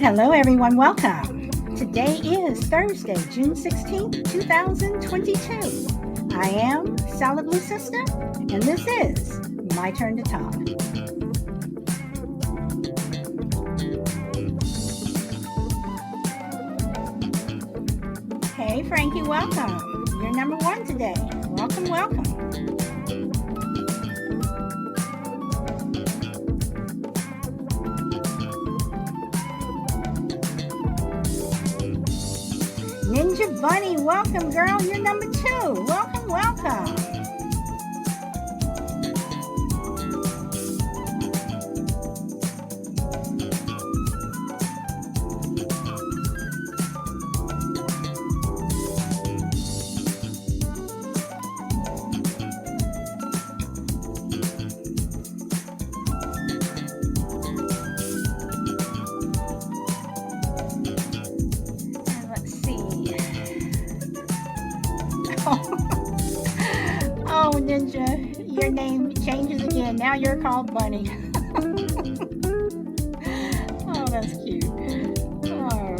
Hello, everyone. Welcome. Today is Thursday, June 16th, 2022. I am Solid Blue Sister, and this is My Turn to Talk. Hey, Frankie, welcome. You're number one today. Welcome, welcome. Ninja Bunny, welcome, girl. You're number two. Welcome, welcome. Let's see. Oh, Ninja, your name changes again. Now you're called Bunny. Oh, that's cute. Oh.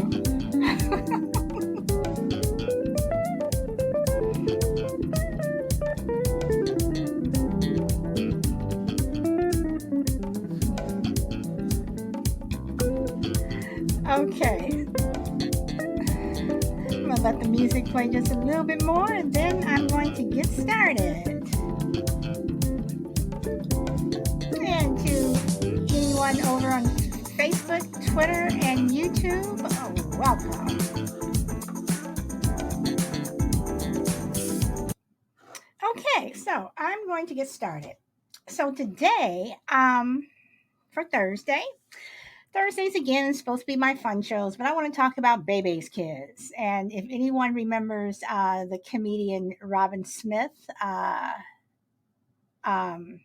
Okay. I'm going to let the music play just a little bit more and then I'm going to get started. And to anyone over on Facebook, Twitter, and YouTube, welcome. Okay, so I'm going to get started. So today, for Thursdays again is supposed to be my fun shows, but I want to talk about Bebe's kids. And if anyone remembers the comedian Robin Smith, um,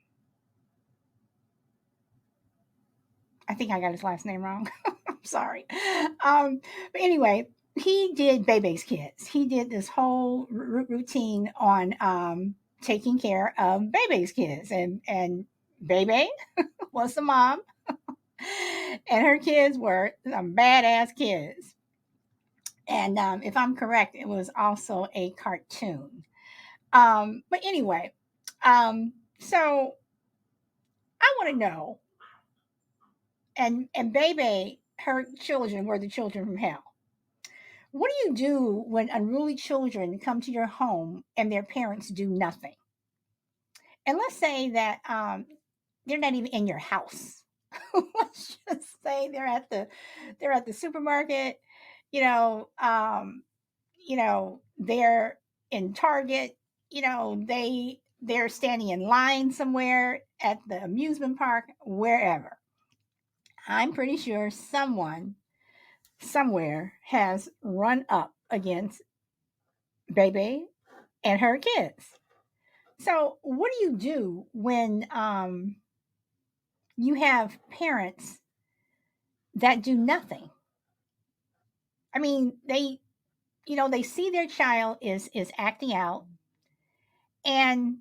I think I got his last name wrong. I'm sorry. But anyway, he did Bebe's kids. He did this whole routine on taking care of Bebe's kids, and Bebe was the mom, and her kids were some badass kids. And if I'm correct, it was also a cartoon. But anyway, so I want to know, and Bebe, her children were the children from hell. What do you do when unruly children come to your home and their parents do nothing? And let's say that they're not even in your house. Let's just say they're at the supermarket. You know, they're in Target. They're standing in line somewhere at the amusement park, wherever. I'm pretty sure someone somewhere has run up against Bebe and her kids. So, what do you do when you have parents that do nothing? I mean, they see their child is acting out, and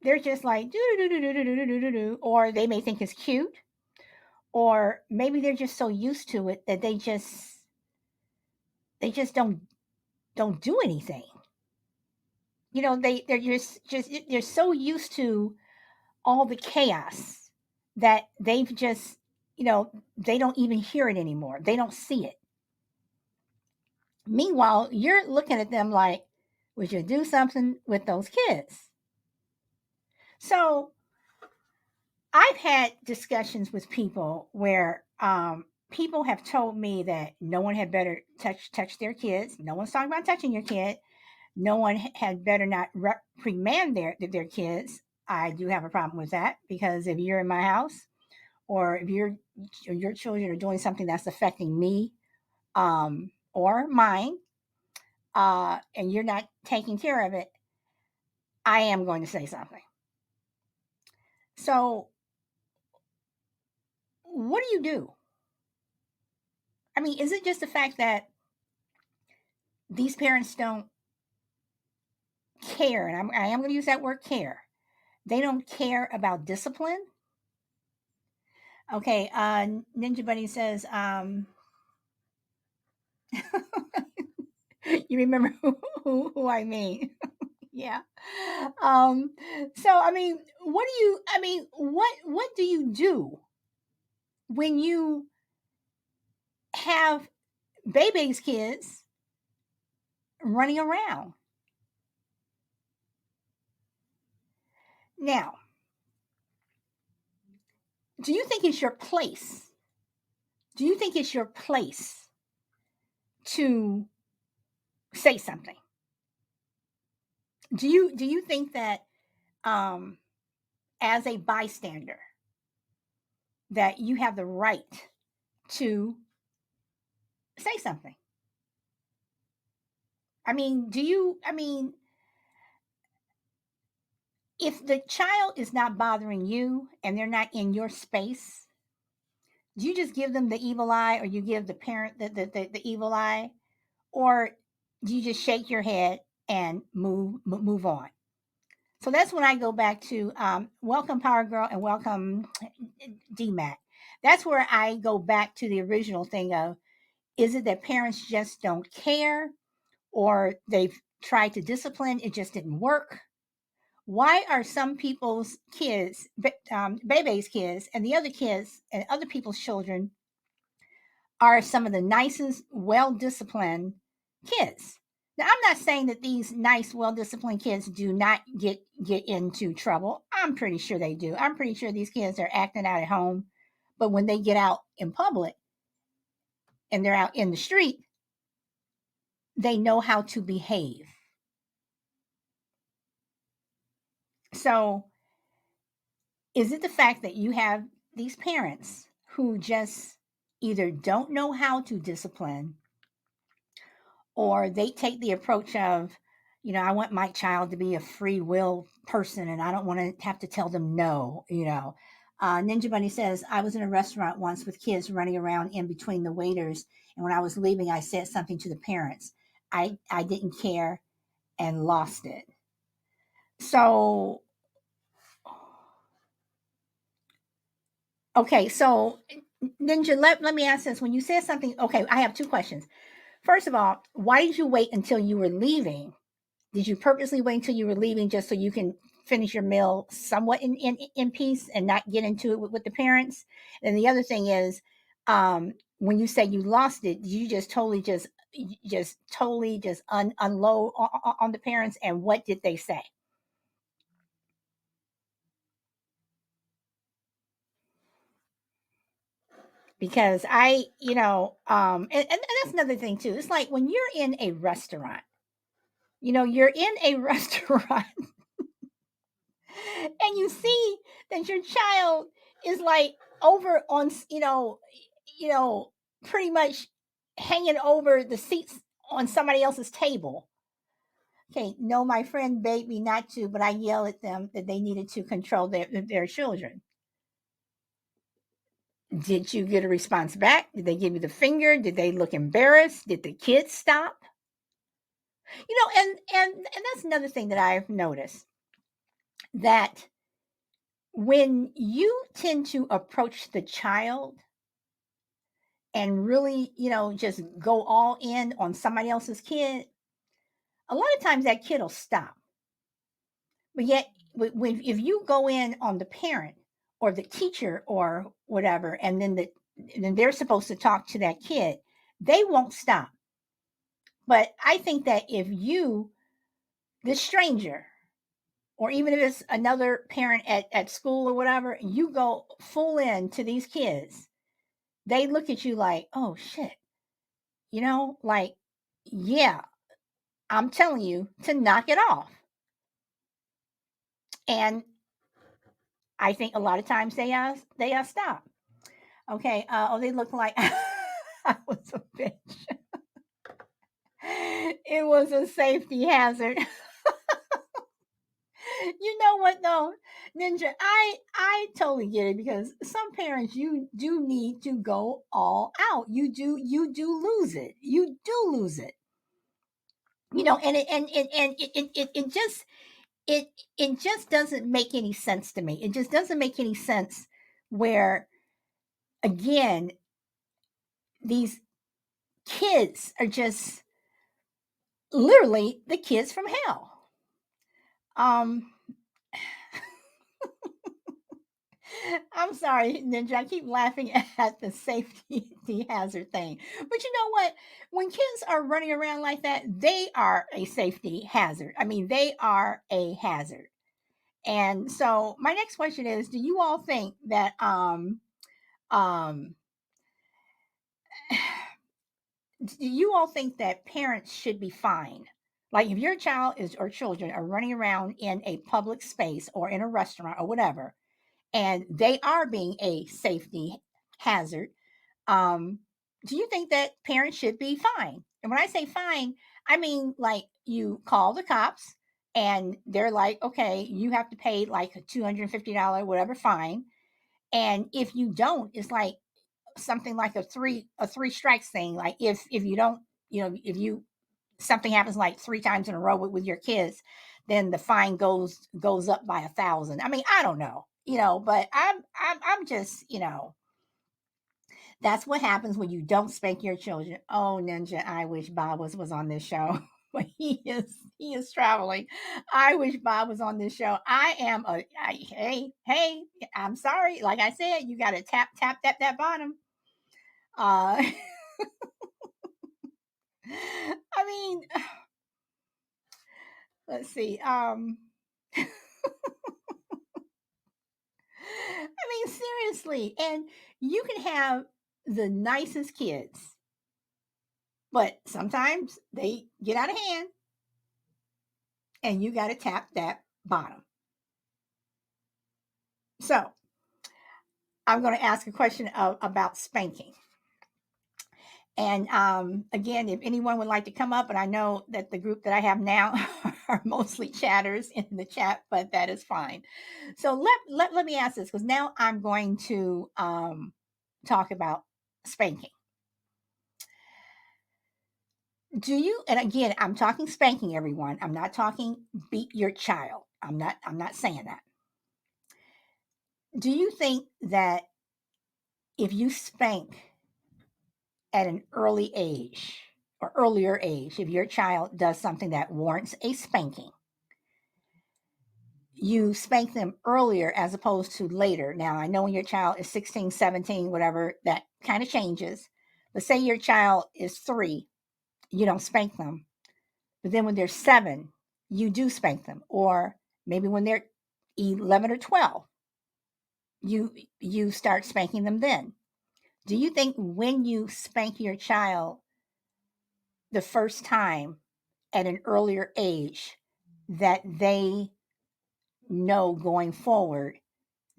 they're just like do do do do do do do do do, or they may think it's cute, or maybe they're just so used to it that they just don't do anything. They're so used to all the chaos that they've just they don't even hear it anymore. They don't see it. Meanwhile, you're looking at them like, we should do something with those kids. So I've had discussions with people where people have told me that no one had better touch their kids. No one's talking about touching your kid. No one had better not reprimand their kids. I do have a problem with that, because if you're in my house, or if your children are doing something that's affecting me or mine, and you're not taking care of it, I am going to say something. So, what do you do? I mean, is it just the fact that these parents don't care? And I am going to use that word care. They don't care about discipline. Okay, Ninja Bunny says, You remember who I mean? Yeah. Um, so I mean, what do you do when you have Bebe's kids running around? Now, do you think it's your place? Do you think it's your place to say something? Do you think that um as a bystander that you have the right to say something? If the child is not bothering you and they're not in your space, do you just give them the evil eye, or you give the parent the evil eye, or do you just shake your head and move on? So that's when I go back to welcome Power Girl and welcome DMAC. That's where I go back to the original thing of, is it that parents just don't care, or they've tried to discipline, it just didn't work? Why are some people's kids, Bebe's kids, and the other kids and other people's children are some of the nicest, well disciplined kids? Now, I'm not saying that these nice, well disciplined kids do not get into trouble. I'm pretty sure they do. I'm pretty sure these kids are acting out at home, but when they get out in public and they're out in the street, they know how to behave. So, is it the fact that you have these parents who just either don't know how to discipline, or they take the approach of, I want my child to be a free will person and I don't want to have to tell them no. Ninja Bunny says, I was in a restaurant once with kids running around in between the waiters. And when I was leaving, I said something to the parents. I didn't care and lost it. So, okay. So, Ninja, let me ask this. When you said something, okay, I have two questions. First of all, why did you wait until you were leaving? Did you purposely wait until you were leaving just so you can finish your meal somewhat in peace and not get into it with the parents? And the other thing is, when you say you lost it, you just totally just unload on the parents? And what did they say? Because and that's another thing too. It's like when you're in a restaurant, you're in a restaurant and you see that your child is like over on, you know pretty much hanging over the seats on somebody else's table. Okay, no, my friend begged me not to, but I yelled at them that they needed to control their children. Did you get a response back? Did they give you the finger? Did they look embarrassed? Did the kids stop? And that's another thing that I've noticed, that when you tend to approach the child and really, just go all in on somebody else's kid, a lot of times that kid will stop. But yet, if you go in on the parent or the teacher or whatever, and then they're supposed to talk to that kid, they won't stop. But I think that if you, this stranger, or even if it's another parent at school or whatever, you go full in to these kids, they look at you like, oh shit, like, yeah, I'm telling you to knock it off. And I think a lot of times they stop. Okay. Oh, they look like I was a bitch. It was a safety hazard. You know what though, Ninja? I totally get it, because some parents, you do need to go all out. You do lose it. You do lose it. And it just doesn't make any sense to me. It just doesn't make any sense where, again, these kids are just literally the kids from hell. Um, I'm sorry, Ninja. I keep laughing at the safety hazard thing. But you know what? When kids are running around like that, they are a safety hazard. I mean, they are a hazard. And so my next question is, do you all think that um do you all think that parents should be fined? Like if your child is or children are running around in a public space or in a restaurant or whatever, and they are being a safety hazard, um, do you think that parents should be fined? And when I say fine, I mean like you call the cops and they're like, okay, you have to pay like a $250 whatever fine. And if you don't, it's like something like a three strikes thing. Like if you don't, if you something happens like three times in a row with your kids, then the fine goes up by 1,000. I mean, I don't know, but I'm just, that's what happens when you don't spank your children. Oh, Ninja, I wish Bob was on this show. But he is traveling. I wish Bob was on this show. Hey, I'm sorry. Like I said, you got to tap that bottom. Uh, I mean, let's see. I mean, seriously. And you can have the nicest kids, but sometimes they get out of hand and you got to tap that bottom. So I'm going to ask a question about spanking. And again, if anyone would like to come up, and I know that the group that I have now are mostly chatters in the chat, but that is fine. So let me ask this because now I'm going to talk about spanking. Do you? And again, I'm talking spanking, everyone. I'm not talking beat your child. I'm not saying that. Do you think that if you spank at an early age or earlier age, if your child does something that warrants a spanking, you spank them earlier as opposed to later? Now, I know when your child is 16, 17, whatever, that kind of changes. But say your child is 3, you don't spank them. But then when they're 7, you do spank them. Or maybe when they're 11 or 12, you start spanking them then. Do you think when you spank your child the first time at an earlier age that they know going forward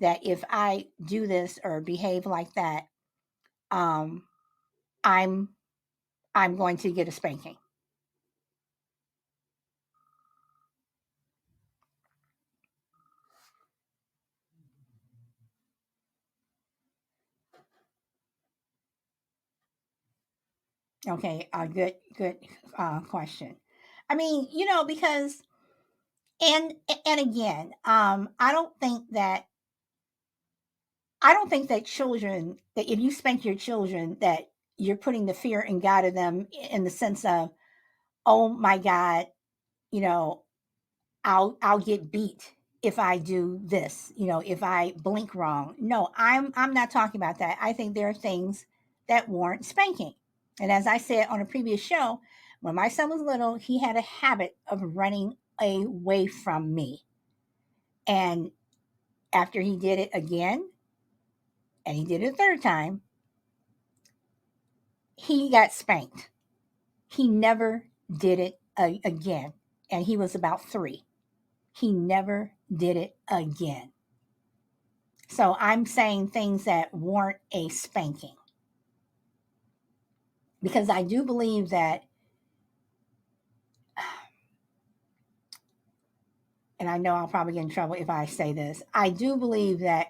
that if I do this or behave like that, um, I'm I'm going to get a spanking? Okay, a good question. I mean, because and and again, I don't think that children, that if you spank your children, that you're putting the fear and God of them in the sense of, oh my God, you know, I'll get beat if I do this, if I blink wrong. No, I'm not talking about that. I think there are things that warrant spanking. And as I said on a previous show, when my son was little, he had a habit of running away from me. And after he did it again, and he did it a third time, he got spanked. He never did it again. And he was about 3. He never did it again. So I'm saying things that warrant a spanking because I do believe that, and I know I'll probably get in trouble if I say this, I do believe that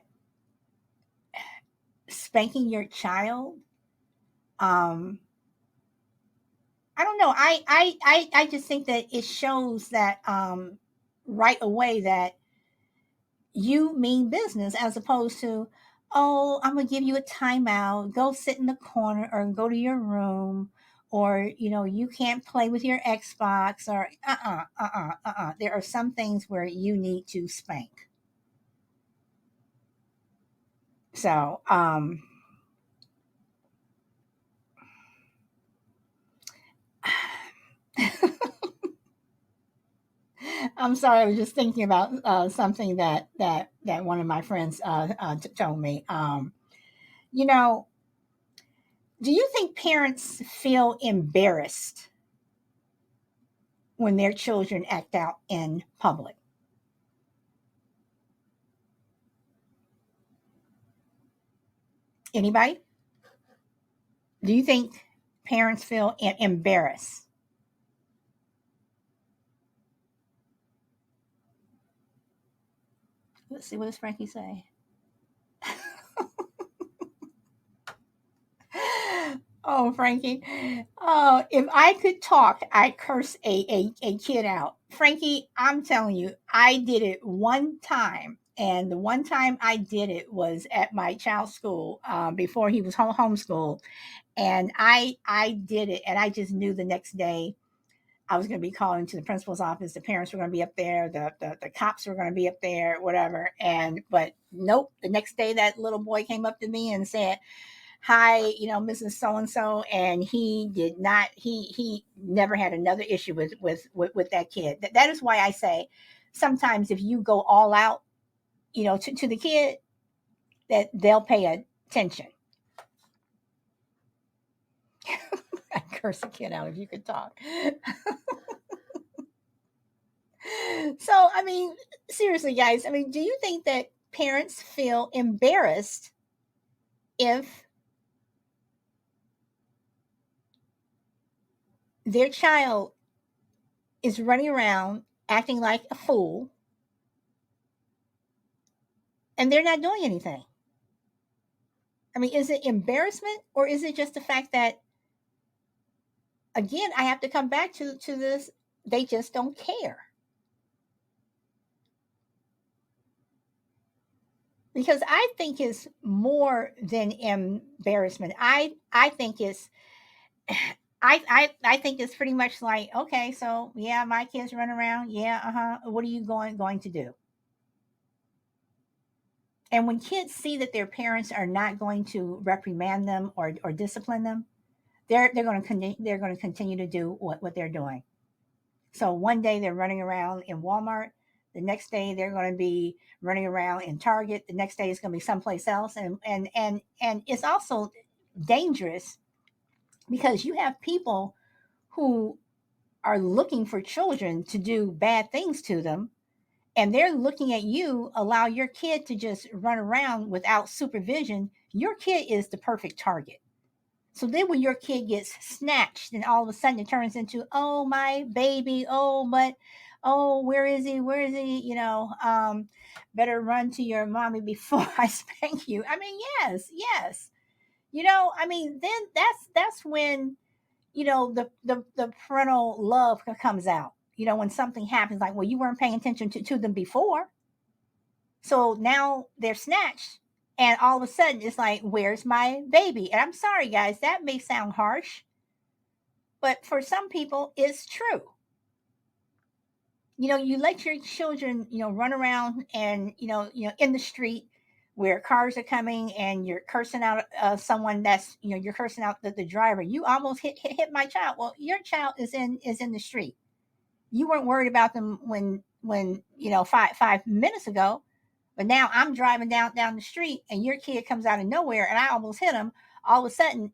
spanking your child, um, I don't know. I just think that it shows that right away that you mean business as opposed to, oh, I'm gonna give you a timeout, go sit in the corner or go to your room, or you can't play with your Xbox, or there are some things where you need to spank. So I'm sorry, I was just thinking about something that one of my friends told me. You know, do you think parents feel embarrassed when their children act out in public? Anybody? Do you think parents feel embarrassed? Let's see, what does Frankie say? Oh, Frankie. Oh, if I could talk, I'd curse a kid out. Frankie, I'm telling you, I did it one time. And the one time I did it was at my child's school before he was homeschooled. And I did it. And I just knew the next day I was going to be calling to the principal's office. The parents were going to be up there. The cops were going to be up there, whatever. But nope. The next day, that little boy came up to me and said, "Hi, Mrs. So and so," and he did not. He never had another issue with that kid. That is why I say sometimes if you go all out, to the kid, that they'll pay attention. I curse a kid out if you could talk. So, I mean, seriously, guys, I mean, do you think that parents feel embarrassed if their child is running around acting like a fool and they're not doing anything? I mean, is it embarrassment, or is it just the fact that, again, I have to come back to this, they just don't care? Because I think it's more than embarrassment. I think it's I think it's pretty much like, okay, so yeah, my kids run around. Yeah, what are you going to do? And when kids see that their parents are not going to reprimand them or discipline them, they're going to continue to do what they're doing. So one day they're running around in Walmart. The next day they're going to be running around in Target. The next day it's going to be someplace else. And it's also dangerous because you have people who are looking for children to do bad things to them, and they're looking at you allow your kid to just run around without supervision. Your kid is the perfect target. So then when your kid gets snatched and all of a sudden it turns into, oh, my baby, oh, but, oh, where is he? Where is he? Better run to your mommy before I spank you. I mean, yes, yes. I mean, then that's when, the parental love comes out. When something happens, like, well, you weren't paying attention to them before. So now they're snatched. And all of a sudden, it's like, where's my baby? And I'm sorry, guys, that may sound harsh, but for some people, it's true. You let your children, run around and, in the street where cars are coming and you're cursing out someone that's, you're cursing out the driver. You almost hit my child. Well, your child is in the street. You weren't worried about them when, five minutes ago. But now I'm driving down the street and your kid comes out of nowhere and I almost hit him. All of a sudden,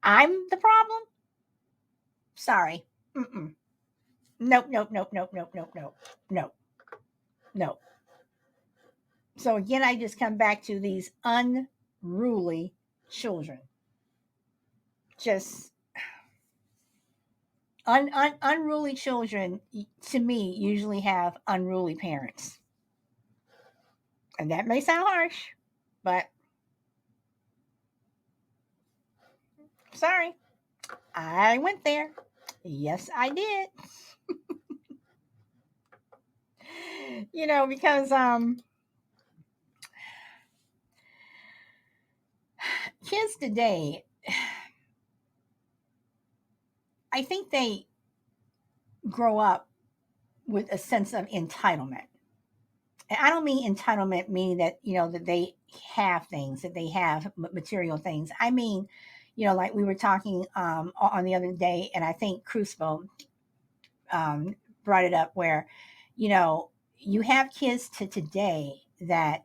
I'm the problem. Sorry. Mm-mm. Nope, nope, nope, nope, nope, nope, nope, nope, nope. So again, I just come back to these unruly children. Just unruly children, to me, usually have unruly parents. And that may sound harsh, but sorry, I went there. Yes, I did. Because kids today, I think they grow up with a sense of entitlement. And I don't mean entitlement meaning that, that they have things, that they have material things. I mean, like we were talking on the other day, and I think Crucible um, brought it up where, you know, you have kids to today that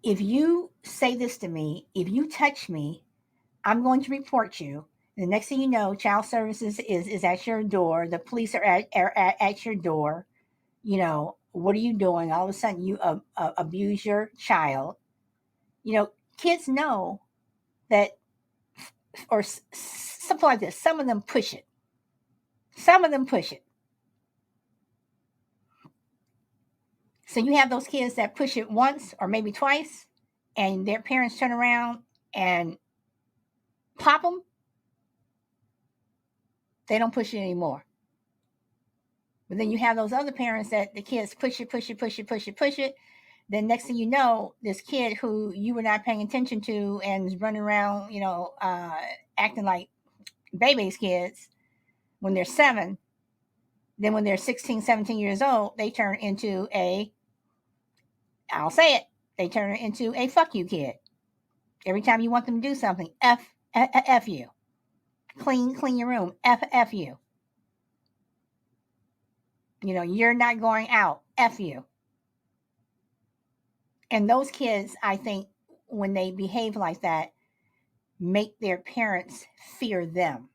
if you say this to me, if you touch me, I'm going to report you. The next thing you know, child services is at your door. The police are at your door. What are you doing? All of a sudden, you abuse your child. Kids know that, or something like this. Some of them push it. Some of them push it. So you have those kids that push it once or maybe twice, and their parents turn around and pop them. They don't push it anymore. But then you have those other parents that the kids push it, push it, push it, push it, push it. Then next thing you know, this kid who you were not paying attention to and is running around, acting like Bebe's kids when they're 7. Then when they're 16, 17 years old, they turn into I'll say it, they turn into a fuck you kid. Every time you want them to do something, F you. Clean your room, F you. You're not going out, F you. And those kids, I think, when they behave like that, make their parents fear them.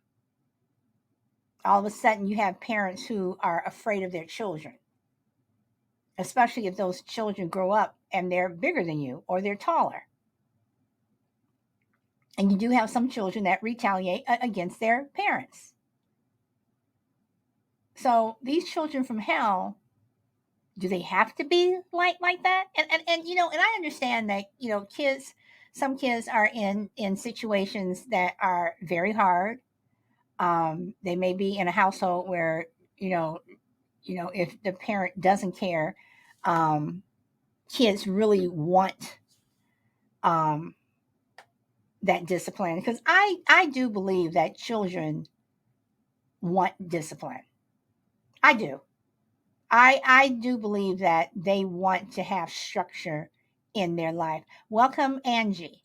All of a sudden, you have parents who are afraid of their children, especially if those children grow up and they're bigger than you or they're taller. And you do have some children that retaliate against their parents. So these children from hell, do they have to be like that? And I understand that, some kids are in situations that are very hard. They may be in a household where, if the parent doesn't care, kids really want um, that discipline, because I do believe that children want discipline. I do. I do believe that they want to have structure in their life. Welcome, Angie.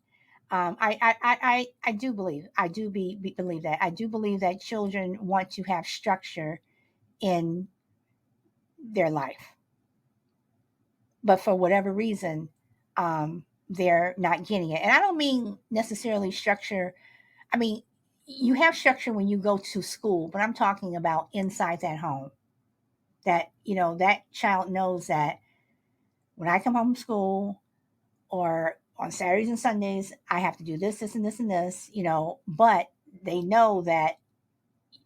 I do believe, believe that. I do believe that children want to have structure in their life, but for whatever reason, they're not getting it. And I don't mean necessarily structure. I mean, you have structure when you go to school, but I'm talking about inside that home. That that child knows that when I come home from school or on Saturdays and Sundays, I have to do this, this, and this, and this, but they know that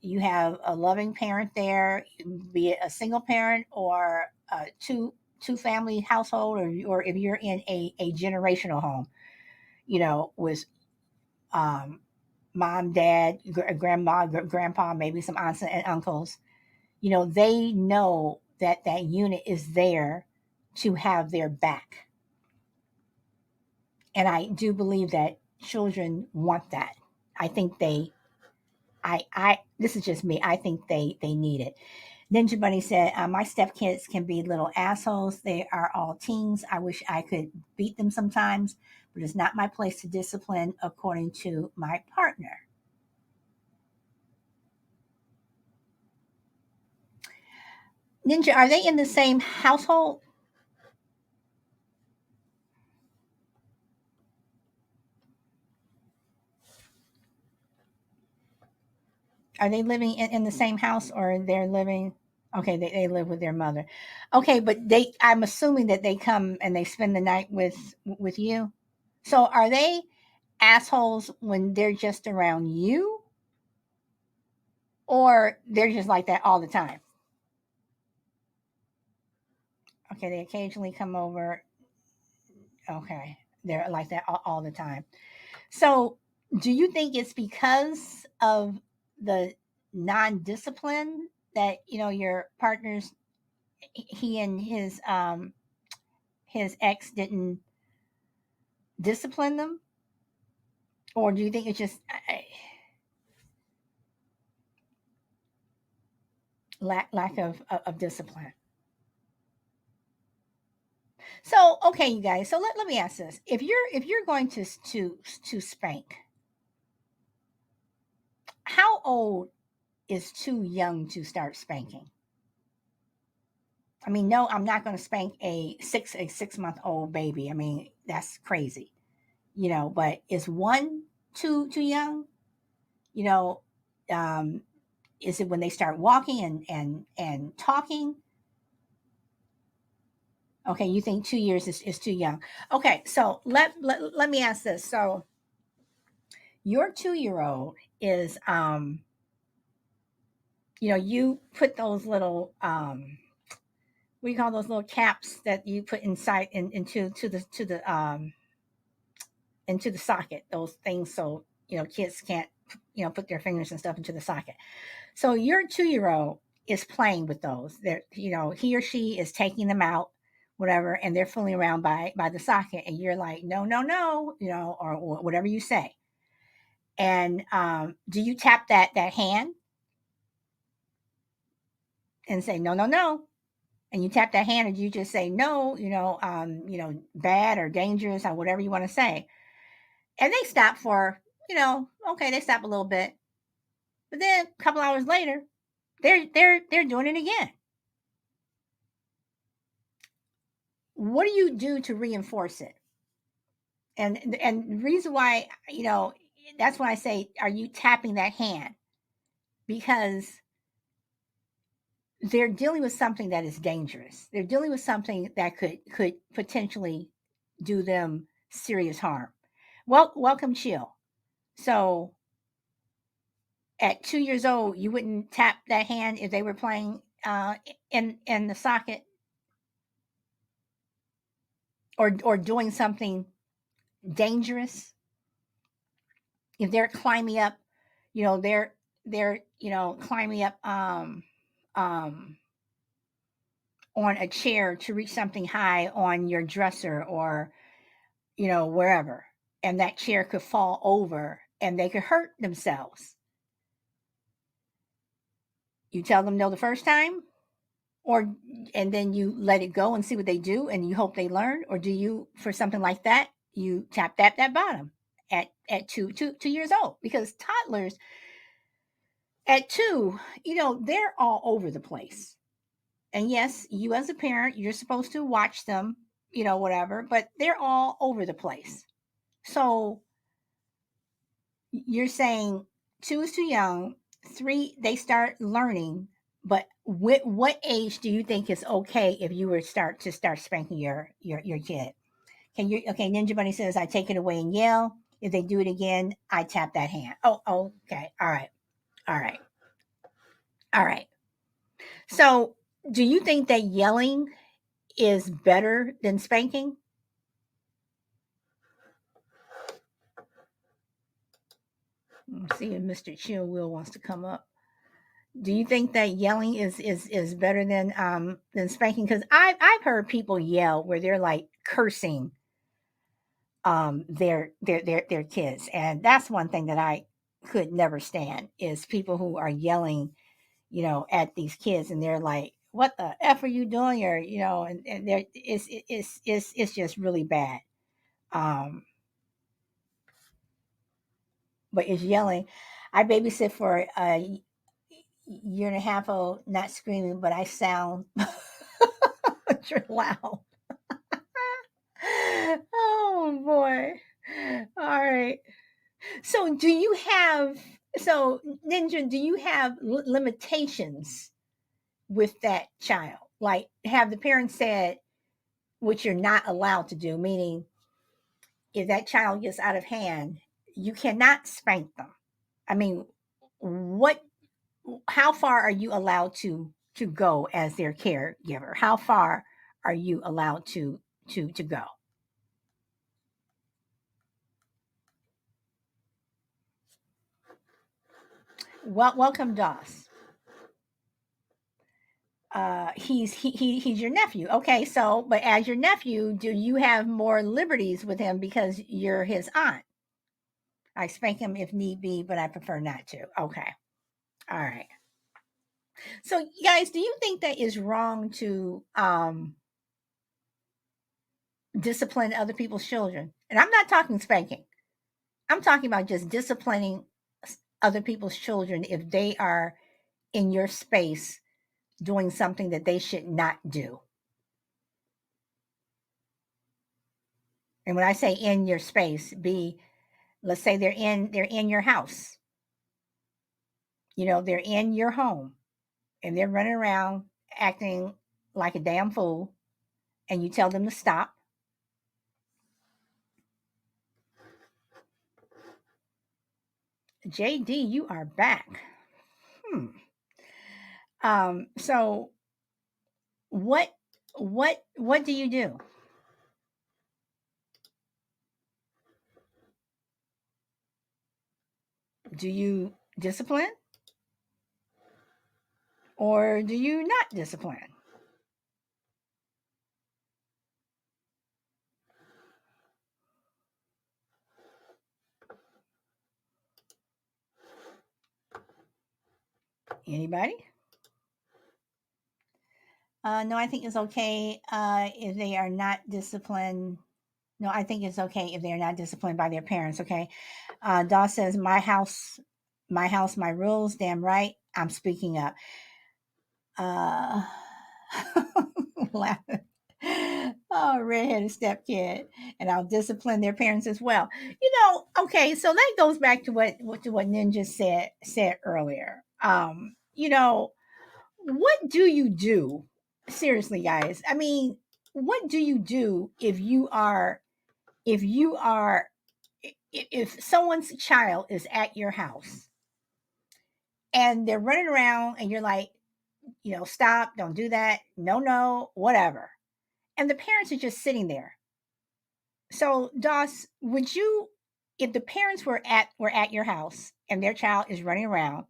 you have a loving parent there, be it a single parent or a two family household, or if you're in a generational home, with um, mom, dad, grandma, grandpa, maybe some aunts and uncles. They know that that unit is there to have their back. And I do believe that children want that. I think this is just me. I think they need it. Ninja Bunny said, my stepkids can be little assholes. They are all teens. I wish I could beat them sometimes, but it's not my place to discipline according to my partner. Ninja, are they in the same household? Are they living in the same house, or they're living? Okay, they live with their mother. Okay, but I'm assuming that they come and they spend the night with you. So are they assholes when they're just around you, or they're just like that all the time? Okay, they occasionally come over. Okay, they're like that all the time. So do you think it's because of the non-discipline that your partner's, he and his ex didn't discipline them? Or do you think it's just lack of discipline? So okay, you guys. So let me ask this: if you're going to spank, how old is too young to start spanking? I mean, no, I'm not going to spank a 6 month old baby. I mean, that's crazy, But is one too young? You know, um, is it when they start walking and talking? Okay, you think 2 years is too young. Okay, so let me ask this. So your 2 year old is you put those little what do you call those little caps that you put inside into the socket, those things, so kids can't put their fingers and stuff into the socket. So your 2 year old is playing with those. They're, he or she is taking them out, whatever, and they're fooling around by the socket, and you're like, no, no, no, or whatever you say. And do you tap that hand and say no, no, no? And you tap that hand, and you just say no, bad or dangerous or whatever you want to say, and they stop for, okay, they stop a little bit, but then a couple hours later, they're doing it again. What do you do to reinforce it? And the reason why, that's why I say, are you tapping that hand? Because they're dealing with something that is dangerous. They're dealing with something that could potentially do them serious harm. Well, welcome, chill. So at 2 years old, you wouldn't tap that hand if they were playing in the socket, or doing something dangerous. If they're climbing up, they're climbing up um on a chair to reach something high on your dresser, or wherever, and that chair could fall over and they could hurt themselves. You tell them no the first time, or and then you let it go and see what they do and you hope they learn, or do you, for something like that, you tap that bottom at 2 years old? Because toddlers at 2, they're all over the place. And yes, you as a parent, you're supposed to watch them, whatever, but they're all over the place. So you're saying 2 is too young, 3 they start learning, but what age do you think is okay if you were start spanking your kid? Can you Okay, Ninja Bunny says, I take it away and yell. If they do it again, I tap that hand. Oh, okay. All right. All right. All right. So do you think that yelling is better than spanking? Let's see if Mr. Chill Will wants to come up. Do you think that yelling is better than spanking? Because I've heard people yell where they're like cursing their kids, and that's one thing that I could never stand, is people who are yelling, at these kids, and they're like, "What the f are you doing?" Or and they're it's just really bad. Um, but it's yelling. I babysit for a year and a half old, not screaming, but I sound you're loud. Oh boy. All right. So so Ninja, do you have limitations with that child? Like, have the parents said what you're not allowed to do, meaning if that child gets out of hand, you cannot spank them. I mean, what how far are you allowed to go as their caregiver? How far are you allowed to go? Well, welcome, Doss. He's your nephew. Okay, so but as your nephew, do you have more liberties with him because you're his aunt? I spank him if need be, but I prefer not to. Okay. All right. So, guys, do you think that is wrong to discipline other people's children? And I'm not talking spanking. I'm talking about just disciplining other people's children if they are in your space doing something that they should not do. And when I say in your space, let's say they're in your house. They're in your home and they're running around acting like a damn fool, and you tell them to stop. JD, you are back. Hmm. So what what do you do? Do you discipline or do you not discipline? Anybody? No, I think it's okay if they are not disciplined. No, I think it's okay if they are not disciplined by their parents. Okay. Dawes says, my house, my rules. Damn right. I'm speaking up. Uh, laughing. Oh, redheaded stepkid, and I'll discipline their parents as well. Okay, so that goes back to what Ninja said earlier. What do you do? Seriously, guys. I mean, what do you do if you are if someone's child is at your house and they're running around and you're like, stop, don't do that, no, no, whatever. And the parents are just sitting there. So, Doss, would you, if the parents were at your house and their child is running around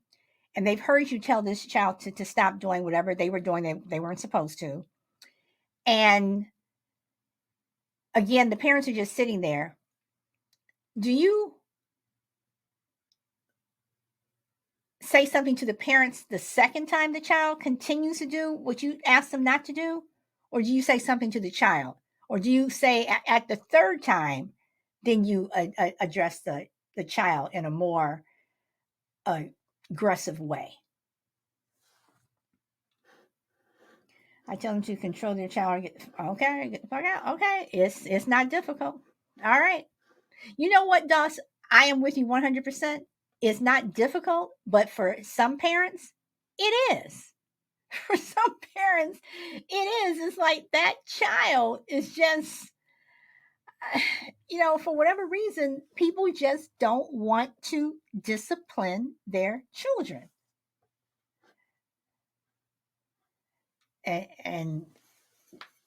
and they've heard you tell this child to stop doing whatever they were doing they weren't supposed to, and again the parents are just sitting there, do you say something to the parents the second time the child continues to do what you asked them not to do? Or do you say something to the child? Or do you say at the third time, then you address the child in a more uh, aggressive way? I tell them to control their child. Okay, get the fuck out. Okay, it's not difficult. All right. You know what, Doss? I am with you 100%. It's not difficult, but for some parents, it is. For some parents, it is. It's like that child is just, for whatever reason, people just don't want to discipline their children. And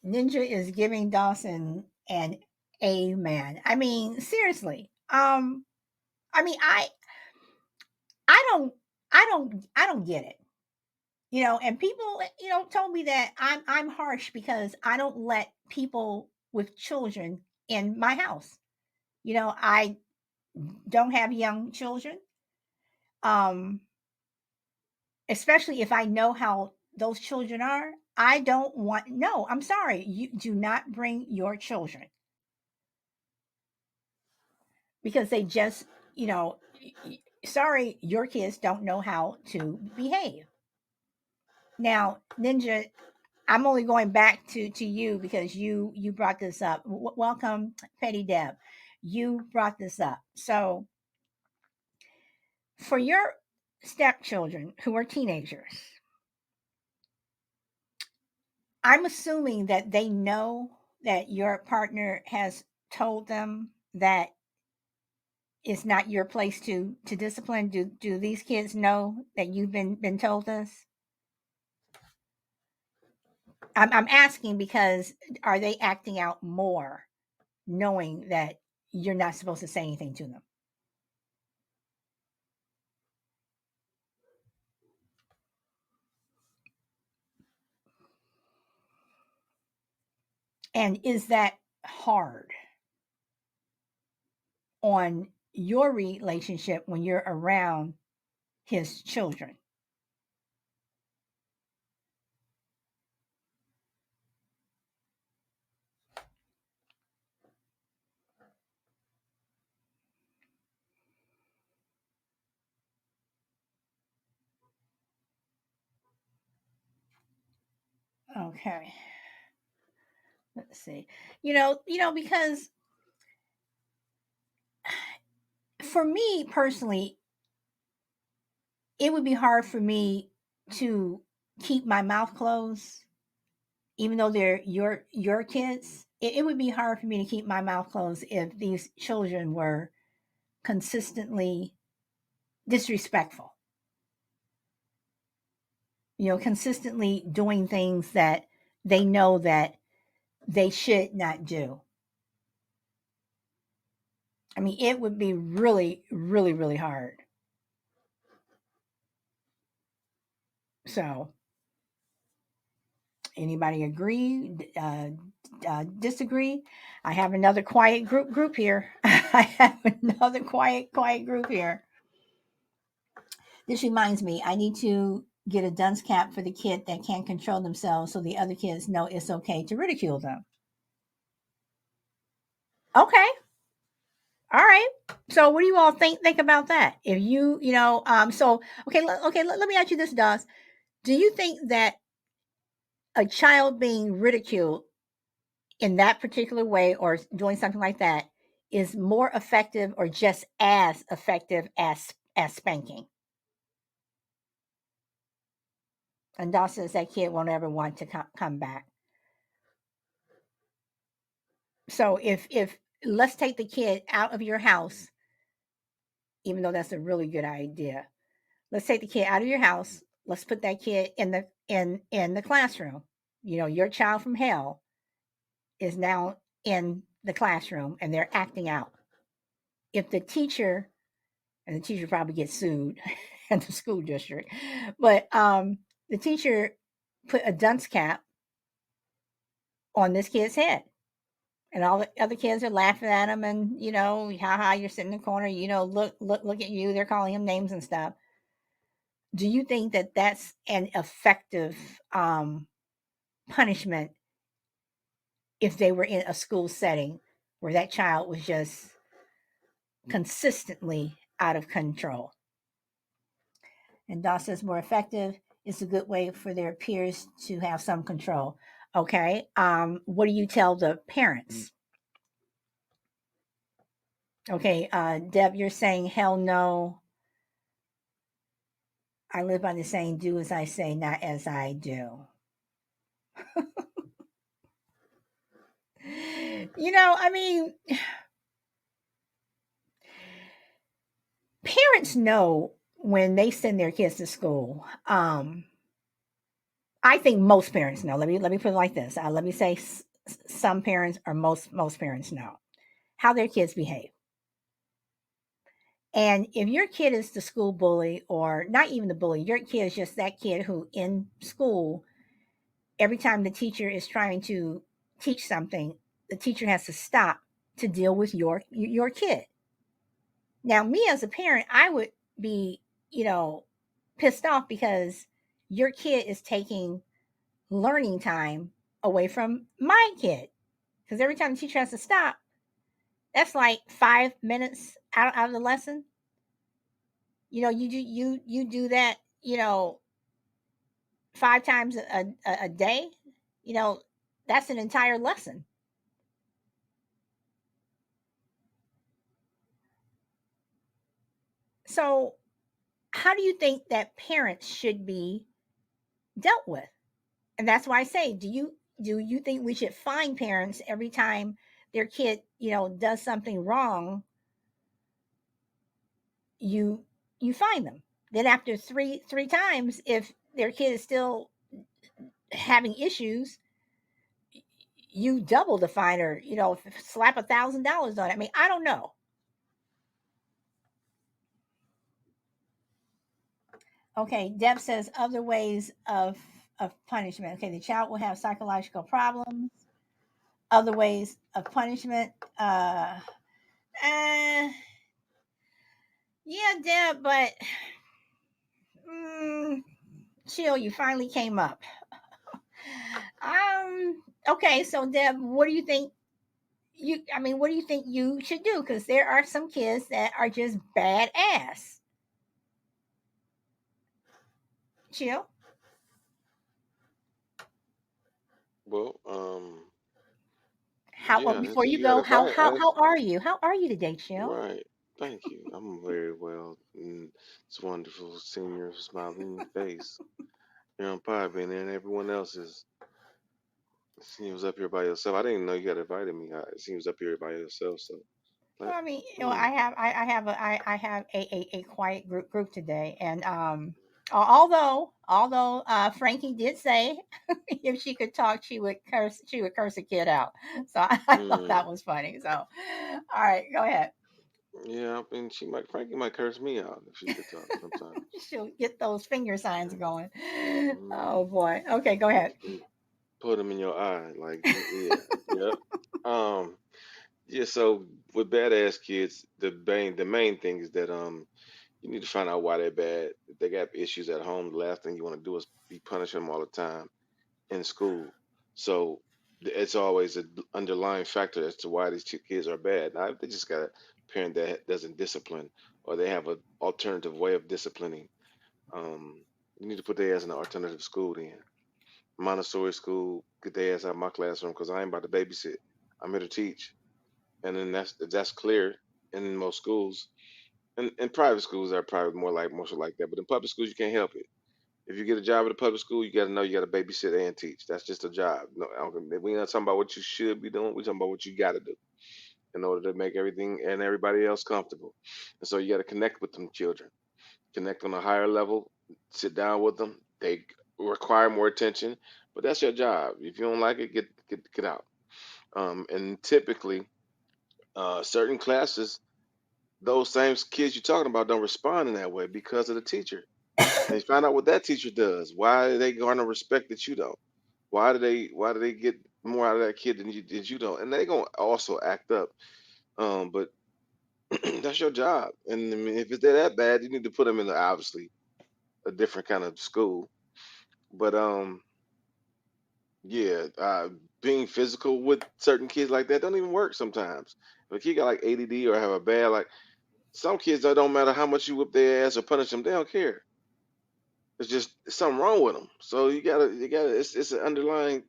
Ninja is giving Dawson an amen. I mean, seriously. I mean, I don't, I don't get it. And people, told me that I'm harsh because I don't let people with children in my house. I don't have young children. Um, Especially if I know how those children are. I don't want, no, I'm sorry. You do not bring your children because they just, you know, sorry, your kids don't know how to behave. Now, Ninja, I'm only going back to you because you brought this up. Welcome, Petty Deb. You brought this up. So, for your stepchildren who are teenagers, I'm assuming that they know that your partner has told them that it's not your place to discipline. Do these kids know that you've been told this? I'm asking because are they acting out more knowing that you're not supposed to say anything to them? And is that hard on your relationship when you're around his children? Okay, let's see. Because for me personally, it would be hard for me to keep my mouth closed, even though they're your kids. It would be hard for me to keep my mouth closed if these children were consistently disrespectful, consistently doing things that they know that they should not do. I mean, it would be really, really, really hard. So, anybody agree? Disagree? I have another quiet group here. I have another quiet group here. This reminds me, I need to get a dunce cap for the kid that can't control themselves, so the other kids know it's okay to ridicule them. Okay, all right. So, what do you all think about that? If so okay, let me ask you this, Doss. Do you think that a child being ridiculed in that particular way or doing something like that is more effective or just as effective as spanking? And Doss says that kid won't ever want to come back. So if let's take the kid out of your house, even though that's a really good idea. Let's take the kid out of your house. Let's put that kid in the classroom. Your child from hell is now in the classroom and they're acting out. If the teacher, and the teacher probably gets sued at the school district, but the teacher put a dunce cap on this kid's head. And all the other kids are laughing at him, and ha, you're sitting in the corner. Look at you. They're calling him names and stuff. Do you think that that's an effective punishment if they were in a school setting where that child was just consistently out of control? And Doss says more effective is a good way for their peers to have some control. Okay. What do you tell the parents? Okay. Deb, you're saying hell no. I live by the saying, do as I say, not as I do. I mean, parents know when they send their kids to school. I think most parents know. Let me put it like this. Let me say some parents or most parents know how their kids behave. And if your kid is the school bully, or not even the bully, your kid is just that kid who in school, every time the teacher is trying to teach something, the teacher has to stop to deal with your kid. Now, me as a parent, I would be, pissed off because your kid is taking learning time away from my kid. Because every time the teacher has to stop, that's like 5 minutes out of the lesson. You do that, 5 times a day. You know, that's an entire lesson. So, how do you think that parents should be dealt with? And that's why I say, do you think we should fine parents every time their kid, does something wrong? You fine them. Then after three times, if their kid is still having issues, you double the fine, or slap $1,000 on it. I mean, I don't know. Okay, Deb says other ways of punishment. Okay, the child will have psychological problems. Other ways of punishment. Uh, Yeah, Deb, but mm, chill. You finally came up. Okay, so Deb, what do you think? I mean, what do you think you should do? Because there are some kids that are just badass. Chill. Well, How? Well, yeah, before you you got go, to advise. how are you? How are you today, Chill? Right. Thank you. I'm very well. And it's wonderful seeing your smiling face. You're on pod being there, and everyone else is. Seems up here by yourself. I didn't even know you had invited me. It seems up here by yourself. So, Well, like, I mean, you know, hmm. I have a quiet group today, and although Frankie did say if she could talk, she would curse a kid out. So I thought Hmm. that was funny. So, all right, go ahead. Yeah, I mean, Frankie might curse me out if she could talk sometimes. She'll get those finger signs going. Hmm. Oh boy. Okay, go ahead. Put them in your eye, like, yeah, yep. Um, yeah. So with badass kids, the main thing is that you need to find out why they're bad. If they got issues at home, the last thing you want to do is be punishing them all the time in school. So it's always an underlying factor as to why these two kids are bad. Now, if they just got a parent that doesn't discipline, or they have an alternative way of disciplining, you need to put their ass in an alternative school then. Montessori school, get their ass out of my classroom because I ain't about to babysit. I'm here to teach. And then that's clear in most schools. And in private schools are probably more so like that. But in public schools you can't help it. If you get a job at a public school, you got to know you got to babysit and teach. That's just a job. No, we're not talking about what you should be doing. We're talking about what you got to do in order to make everything and everybody else comfortable. And so you got to connect with them children, connect on a higher level, sit down with them. They require more attention, but that's your job. If you don't like it, get out. And typically, certain classes, those same kids you're talking about don't respond in that way because of the teacher. And you find out what that teacher does. Why do they garner respect that you don't? Why do they get more out of that kid than you don't? And they gonna also act up. But that's your job. And I mean, if it's that bad, you need to put them in obviously a different kind of school. But yeah, being physical with certain kids like that don't even work sometimes. If a kid got like ADD or have a bad like some kids that don't matter how much you whip their ass or punish them, they don't care. It's just something wrong with them. So you gotta. It's an underlying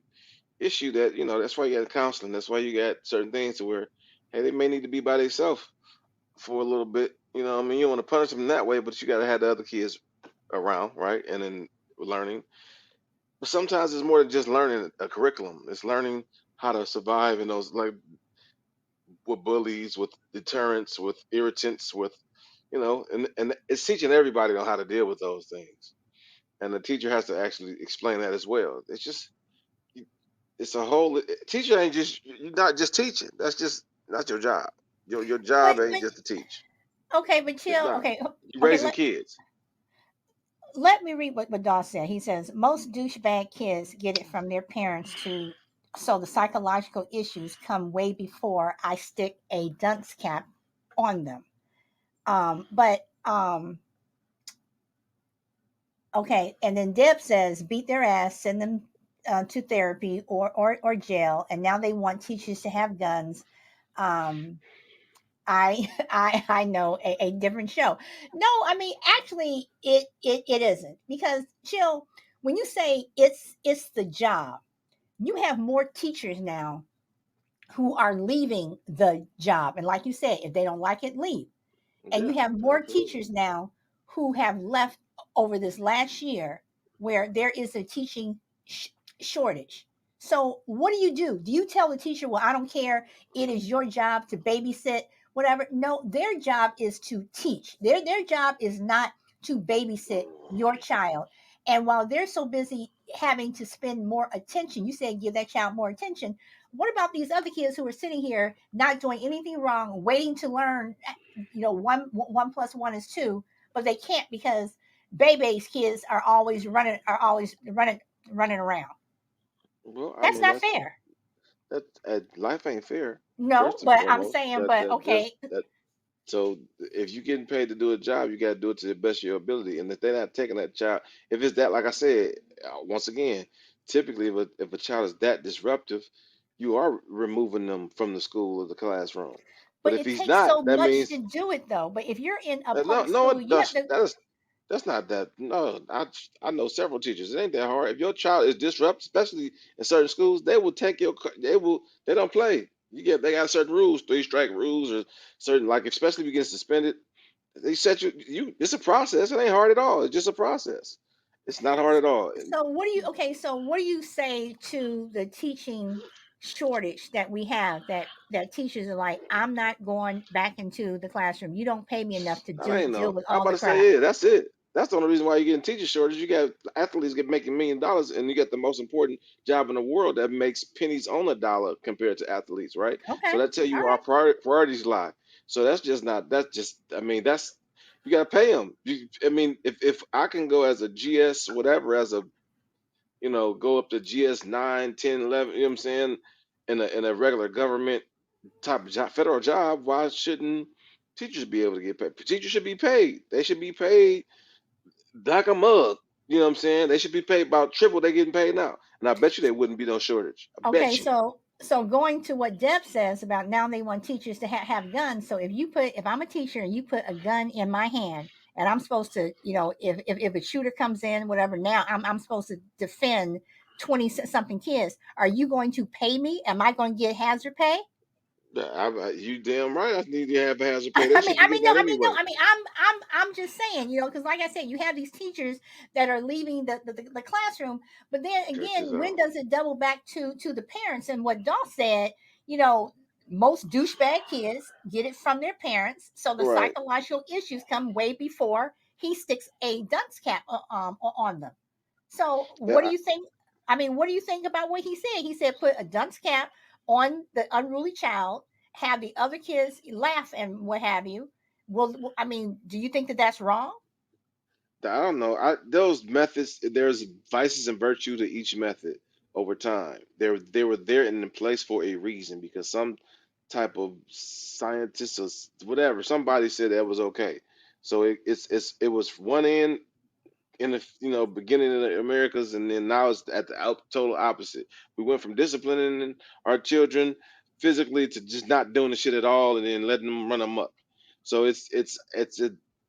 issue that that's why you got counseling. That's why you got certain things to where hey they may need to be by themselves for a little bit. I mean you don't want to punish them that way, but you got to have the other kids around, right? And then learning. But sometimes it's more than just learning a curriculum. It's learning how to survive in those like with bullies, with deterrents, with irritants, with and it's teaching everybody on how to deal with those things. And the teacher has to actually explain that as well. It's a whole teacher ain't just you're not just teaching. That's just not your job. Your job ain't But just to teach. okay, but It's Chill. not. Okay, You okay. raising kids. Let me read what Dawes said. He says most douchebag kids get it from their parents to so the psychological issues come way before I stick a dunce cap on them. But okay, and then Deb says beat their ass, send them to therapy or jail, and now they want teachers to have guns. Um, I know a different show. No, I mean actually it isn't because Chill, when you say it's the job, you have more teachers now who are leaving the job. And like you said, if they don't like it, leave. And you Yeah, have more absolutely. teachers now who have left over this last year where there is a teaching shortage. So what do? Do you tell the teacher, well, I don't care, it is your job to babysit, whatever? No, their job is to teach. Their job is not to babysit your child. And while they're so busy having to spend more attention, you said give that child more attention. What about these other kids who are sitting here not doing anything wrong, waiting to learn, one plus one is two, but they can't because Bebe's kids are always running around. Well, I That's mean not that's fair. that life ain't fair. No, First and but I'm foremost, saying, that but that there's okay, that. So if you're getting paid to do a job, you got to do it to the best of your ability. And if they're not taking that child, if it's that, like I said, once again, typically if a child is that disruptive, you are removing them from the school or the classroom. But But if it he's takes not, so that much to means do it though. But if you're in a no, public no, school, it you have does. to. That's not that. No, I know several teachers. It ain't that hard. If your child is disrupted, especially in certain schools, they will take your. They will. They don't play. They got certain rules, 3 strike rules, or certain like especially if you get suspended. They set you. It's a process. It ain't hard at all. It's just a process. It's not hard at all. So what do you okay, so what do you say to the teaching shortage that we have, that teachers are like, I'm not going back into the classroom. You don't pay me enough to I ain't deal know. with I'm all about the to crap. say, yeah, that's it. That's the only reason why you're getting teacher shortage. You got athletes get making $1 million, and you got the most important job in the world that makes pennies on a dollar compared to athletes, right? Okay. So that tell you All where our right. priorities lie. So that's just not. That's just. I mean, that's you got to pay them. I mean, if I can go as a GS whatever as a go up to GS 9, 10, 11. You know what I'm saying? In a regular government type of job, federal job, why shouldn't teachers be able to get paid? Teachers should be paid. They should be paid like a mug. You know what I'm saying? They should be paid about triple they getting paid now. And I bet you there wouldn't be no shortage. I Okay, bet you. so going to what Deb says about now they want teachers to have guns. So if I'm a teacher and you put a gun in my hand and I'm supposed to, if a shooter comes in, whatever, now I'm supposed to defend 20 something kids. Are you going to pay me? Am I going to get hazard pay? You damn right. I need to have a hazard pay. They I mean, should be getting that no. anyway. I mean, I'm just saying, because like I said, you have these teachers that are leaving the classroom, but then Check this again, when out. does it double back to the parents? And what Doss said, you know, most douchebag kids get it from their parents, so the Right. psychological issues come way before he sticks a dunce cap on them. So, what do Yeah, you think? I mean, what do you think about what he said? He said put a dunce cap on the unruly child, have the other kids laugh and what have you. Well, I mean, do you think that that's wrong? I don't know. Those methods, there's vices and virtue to each method over time. They were there in place for a reason because some type of scientist or whatever, somebody said that was okay. So it was one end in the beginning of the Americas, and then now it's at the total opposite. We went from disciplining our children physically to just not doing the shit at all, and then letting them run amok. So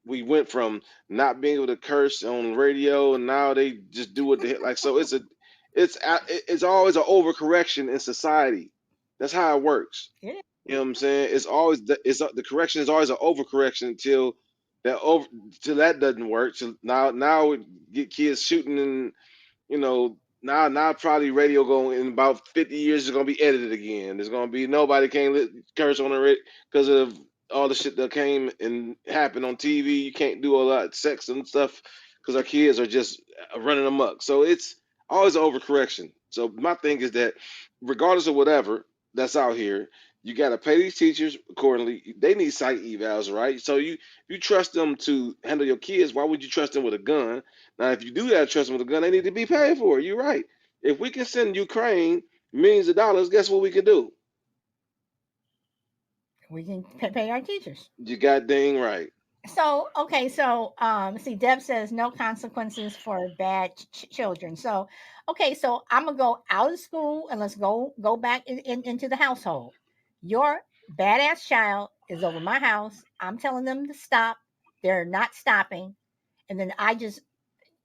we went from not being able to curse on radio, and now they just do what they like. So it's always an overcorrection in society. That's how it works. Yeah. You know what I'm saying? It's always the correction is always an overcorrection until that over till that doesn't work. So now we get kids shooting and now probably radio going in about 50 years is gonna be edited again. There's gonna be nobody can't curse on the radio because of all the shit that came and happened on TV. You can't do a lot of sex and stuff because our kids are just running amok. So it's always an overcorrection. So my thing is that regardless of whatever that's out here, you got to pay these teachers accordingly. They need psych evals, right? So you trust them to handle your kids. Why would you trust them with a gun? Now, if you do that, trust them with a gun, they need to be paid for it. You're right. If we can send Ukraine millions of dollars, guess what we can do? We can pay our teachers. You got dang right. So okay, so see, Deb says no consequences for bad children. So okay, so I'm gonna go out of school and let's go back into the household. Your badass child is over my house. I'm telling them to stop. They're not stopping, and then I just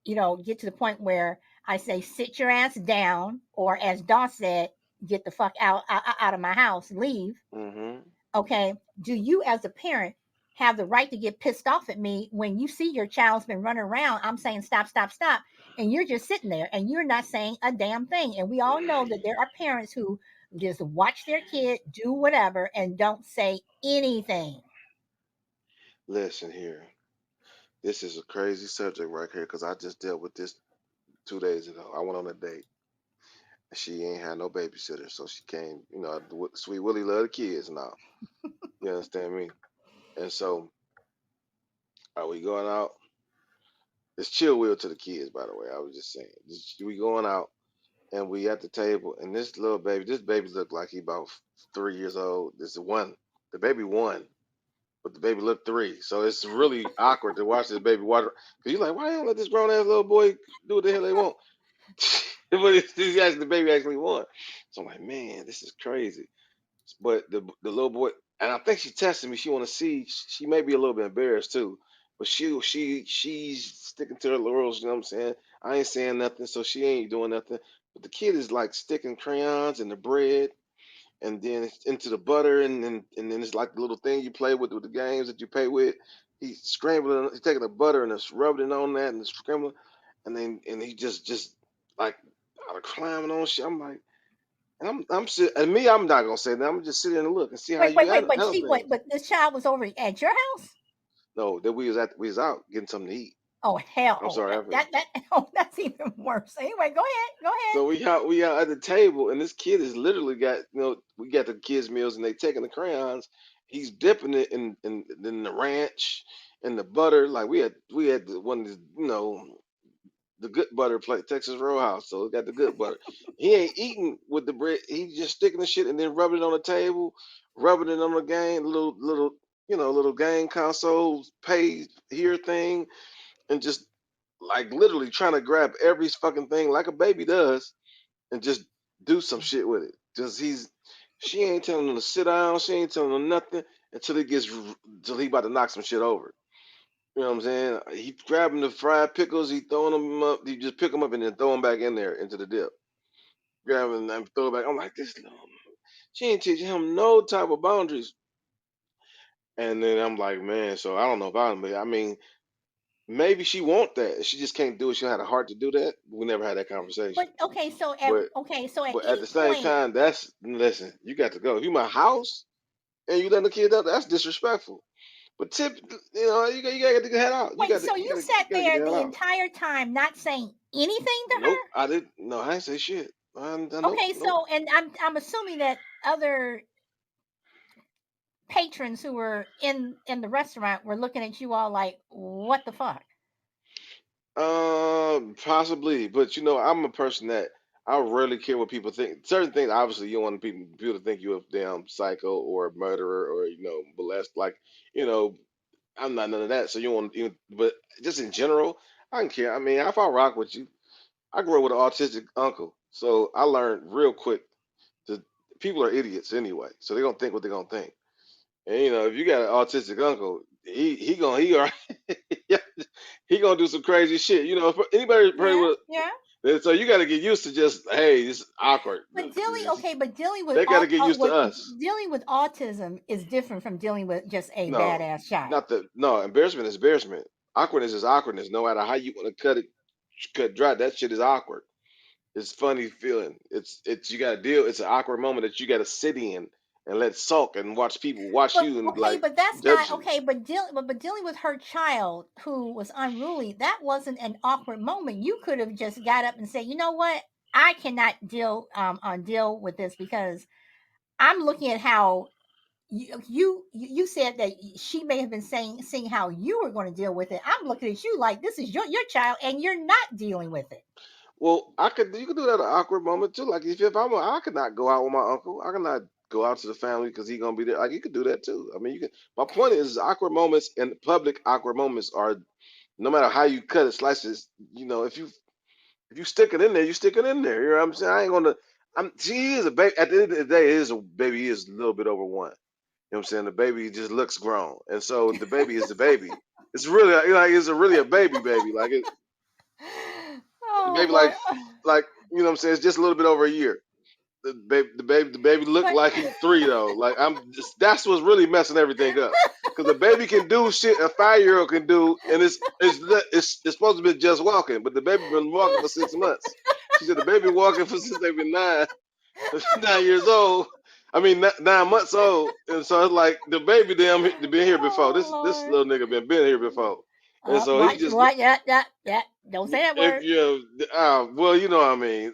get to the point where I say, sit your ass down, or as Doss said, get the fuck out of my house, leave. Hmm. Okay. Do you, as a parent, have the right to get pissed off at me when you see your child's been running around? I'm saying, stop, stop, stop. And you're just sitting there and you're not saying a damn thing. And we all know that there are parents who just watch their kid do whatever and don't say anything. Listen here. This is a crazy subject right here because I just dealt with this 2 days ago. I went on a date. She ain't had no babysitter, so she came. Sweet Willie love the kids now. You understand me? And so, are we going out? It's chill wheel to the kids, by the way. I was just saying. We going out and we at the table, and this baby looked like he about 3 years old. This is one, the baby one. but the baby looked 3. So it's really awkward to watch this baby watch. Cause you're like, why don't let this grown ass little boy do what the hell they want? But the baby actually won. So I'm like, man, this is crazy. But the little boy, and I think she tested me. She want to see. She may be a little bit embarrassed too, but she's sticking to her laurels. You know what I'm saying? I ain't saying nothing, so she ain't doing nothing. But the kid is like sticking crayons in the bread, and then it's into the butter, and then it's like the little thing you play with the games that you pay with. He's scrambling. He's taking the butter and it's rubbing it on that and it's scrambling, and he just like climbing on shit. I'm like. I'm sitting, and me, I'm not gonna say that. I'm just sitting and look and see how Wait, you wait, wait, handle, but handle she wait, things. but this child was over at your house? No, that we was out getting something to eat. Oh hell! I'm Oh sorry, that oh that's even worse. Anyway, go ahead, go ahead. so we out at the table, and this kid has literally got we got the kids meals, and they taking the crayons. He's dipping it in the ranch and the butter. Like we had one of these, the good butter plate, Texas Roadhouse. So it got the good butter. He ain't eating with the bread. He just sticking the shit and then rubbing it on the table, rubbing it on the game, little game console, pay here thing, and just like literally trying to grab every fucking thing like a baby does and just do some shit with it. She ain't telling him to sit down. She ain't telling him nothing until he about to knock some shit over. You know what I'm saying? He grabbing the fried pickles, he throwing them up. He just pick them up and then throw them back in there into the dip. Grabbing them, throw it back. I'm like, this little, she ain't teaching him no type of boundaries. And then I'm like, man, so I don't know about him. I mean, maybe she want that. She just can't do it. She don't have the heart to do that. We never had that conversation. But But so at but at any the same point, time, listen, you got to go. If you my house and you let the kid out, that's disrespectful. But you gotta get the head out. You wait, got to so you you gotta, you sat gotta get the there hell the out. entire time not saying anything to Nope, her? I didn't. No, I didn't say shit. Nope, Okay, nope. so and I'm assuming that other patrons who were in the restaurant were looking at you all like, what the fuck? Possibly, but I'm a person that I rarely care what people think. Certain things, obviously, you don't want people to think you're a damn psycho or a murderer or molest. Like, you know, I'm not none of that. So you want, but just in general, I don't care. I mean, if I rock with you, I grew up with an autistic uncle, so I learned real quick that people are idiots anyway. So they're gonna think what they're gonna think. And if you got an autistic uncle, he already he gonna do some crazy shit. If anybody probably Yeah, would, yeah. so you got to get used to just hey, this is awkward. But They got to get used to us. dealing with autism is different from dealing with just a No, badass child. not the no embarrassment is embarrassment. Awkwardness is awkwardness. No matter how you want to cut dry, that shit is awkward. It's funny feeling. It's you got to deal. It's an awkward moment that you got to sit in and let sulk and watch people watch But you and okay, like but that's judge not you. okay. But dealing with her child who was unruly, that wasn't an awkward moment. You could have just got up and said, you know what, I cannot deal with this because I'm looking at how you said that she may have been seeing how you were going to deal with it. I'm looking at you like this is your child and you're not dealing with it. Well, you could do that at an awkward moment too. Like if I could not go out with my uncle. I could not go out to the family because he gonna be there. Like you could do that too. I mean, you can. My point is, awkward moments and public awkward moments are no matter how you cut it, slice it. If you stick it in there, you stick it in there. You know what I'm saying? I ain't gonna. She is a baby. At the end of the day, it is a baby. He is a little bit over one. You know what I'm saying? The baby just looks grown, and so the baby is the baby. It's really like it's really a baby. Like the Oh baby boy. like what I'm saying. It's just a little bit over a year. The baby look But like he's 3 though. Like that's what's really messing everything up. Because the baby can do shit a 5-year-old can do, and it's supposed to be just walking, but the baby been walking for 6 months. She said the baby walking for since they been 9 years old. I mean 9 months old, and so it's like the baby damn been here before. oh This Lord. little nigga been here before, and so he What? just What? Yeah. Don't say that if word. well, you know what I mean.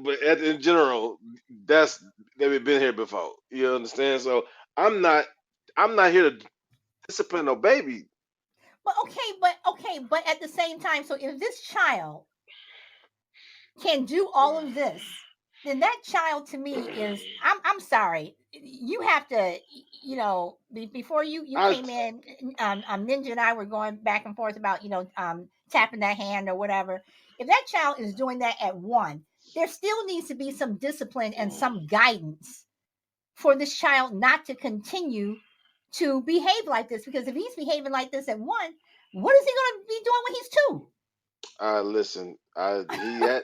But in general, that's they've been here before. You understand? So I'm not, I'm not here to discipline no baby. But at the same time, so if this child can do all of this, then that child to me is, I'm sorry. You have to, before you I came in, Ninja and I were going back and forth about, tapping that hand or whatever. If that child is doing that at 1, there still needs to be some discipline and some guidance for this child not to continue to behave like this. Because if he's behaving like this at 1, what is he going to be doing when he's 2? listen.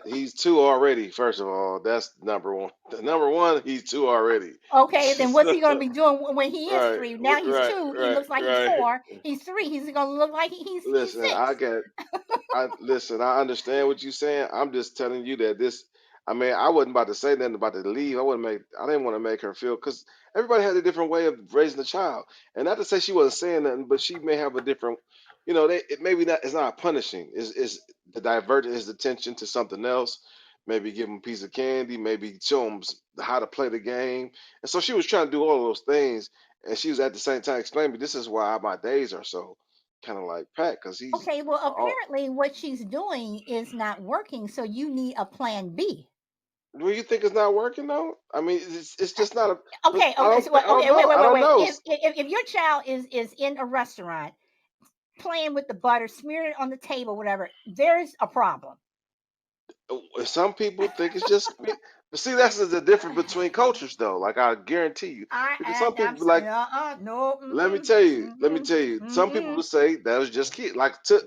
He's two already. First of all, that's number one. The number one, he's two already. Okay, then what's So, he going to be doing when he is right, 3? Now he's right, 2. He right, looks like he's right. 4. He's 3. He's going to look like he's Listen, 6. I listen. I understand what you're saying. I'm just telling you that this. I mean, I wasn't about to say nothing about to leave. I didn't want to make her feel because everybody has a different way of raising a child, and not to say she wasn't saying nothing, but she may have a different. It maybe not. It's not punishing. Is to divert his attention to something else. Maybe give him a piece of candy. Maybe show him how to play the game. And so she was trying to do all of those things, and she was at the same time explaining me this is why my days are so kind of like Pat because he's Okay, well, all. apparently what she's doing is not working, so you need a plan B. Do you think it's not working though? I mean, it's just not a. But Okay, okay, so I don't okay, wait, know. wait, I wait, don't wait. know. If your child is in a restaurant playing with the butter, smearing it on the table, whatever, there's a problem. Some people think it's just me. But see, that's the difference between cultures though. Like I guarantee you, because some I'm people be sorry, like, no, let me mm-mm, tell you, let me mm-mm, tell you. Some people mm-mm, will say that was just kid. Like to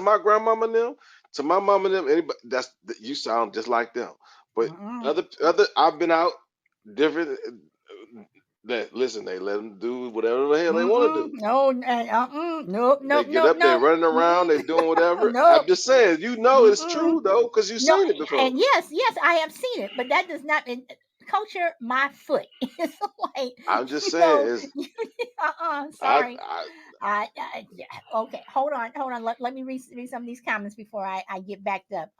my grandmama and them, to my mom and them. Anybody you sound just like them. But mm-mm, other I've been out different. That listen, they let them do whatever the hell they want to mm-mm, do. no, nope, They nope, get nope, up, they nope, running around, mm-mm, they doing whatever. I'm nope, just saying, it's mm-mm. true though, because you've No, seen it before. and yes, I have seen it, but that does not culture my foot. It's like, I'm just you saying, know, is sorry. I Yeah, okay, hold on. Let me read some of these comments before I get backed up.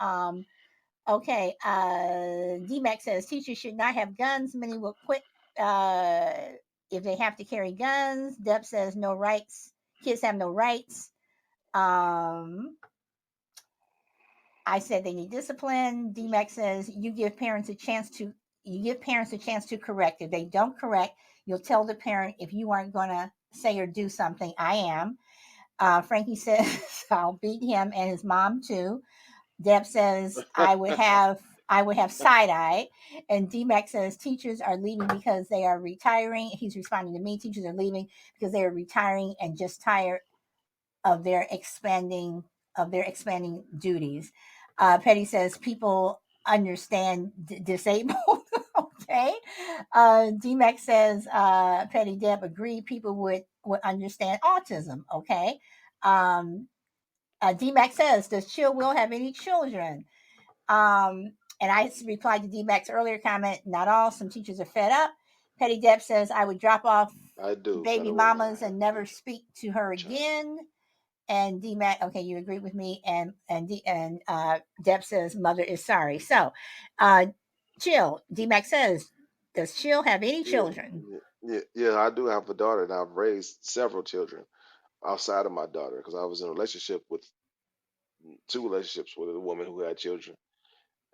Okay, DMAX says teachers should not have guns. Many will quit uh, if they have to carry guns. Deb says no rights. Kids have no rights. Um, I said they need discipline. DMAX says you give parents a chance to correct. If they don't correct, you'll tell the parent if you aren't going to say or do something. I am. Frankie says I'll beat him and his mom too. Deb says I would have side eye, and DMAX says teachers are leaving because they are retiring. He's responding to me. Teachers are leaving because they are retiring and just tired of their expanding duties. Petty says people understand disabled. Okay. DMAX says Petty Deb agree people would understand autism. Okay. Um, DMAX says does Chill Will have any children? And I replied to DMAX earlier comment. Not all. Some teachers are fed up. Petty Deb says I would drop off I do. By baby the way, I mamas have and never children. speak to her Child. again. And DMAC, okay, you agree with me. And Deb says mother is sorry. So, uh, Chill, DMAC says, does Chill have any Yeah, children? yeah. I do have a daughter, and I've raised several children outside of my daughter because I was in a relationship with two relationships with a woman who had children,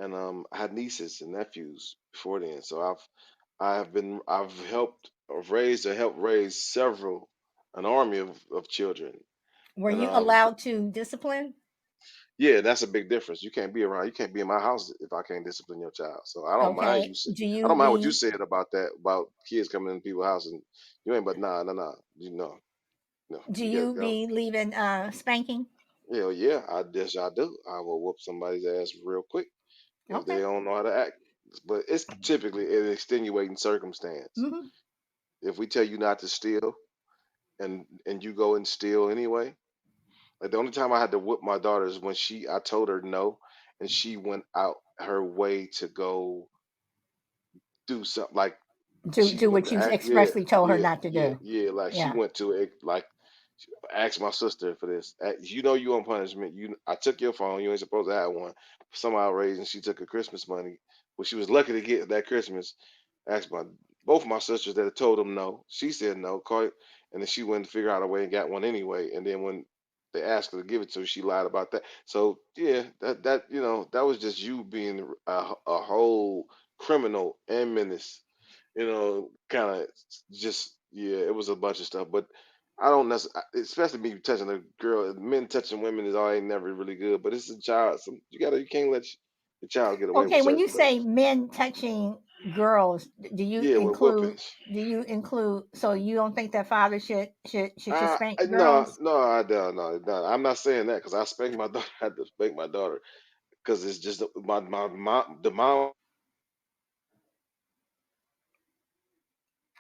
and I had nieces and nephews before then. So I've helped raise several an army of children, Were and you allowed to discipline? yeah, that's a big difference. You can't be in my house if I can't discipline your child. So I don't mind Okay. Do I you don't mind what you be said about that about kids coming in people's house and you ain't but nah. You know, no, do you gotta you go. be leaving spanking? Hell yeah, I do. I will whoop somebody's ass real quick if they Okay. don't know how to act. But it's typically an extenuating circumstance. Hmm. If we tell you not to steal and you go and steal anyway, like the only time I had to whip my daughter is when I told her no, and she went out her way to go do something. Like she Do went what to you act, expressly told her not to do. like she Yeah. went to it, like ask my sister for this. You know you on punishment. I took your phone. You ain't supposed to have one. For some odd reason, she took her Christmas money, which she was lucky to get that Christmas. Asked my both of my sisters that had told them no. She said no. Call it, and then she went to figure out a way and got one anyway. And then when they asked her to give it to her, she lied about that. So yeah, that was just you being a whole criminal and menace. Kind of just yeah, it was a bunch of stuff, but I don't necessarily, especially me touching a girl. Men touching women is always never really good, but it's a child. You can't let the child get away with Okay, when certain you say things. men touching girls, Yeah, with whippings. do you include so you don't think that fathers should spank No, girls? no, I don't. No, no, I'm not saying that because I spank my daughter. I had to spank my daughter because it's just the mom.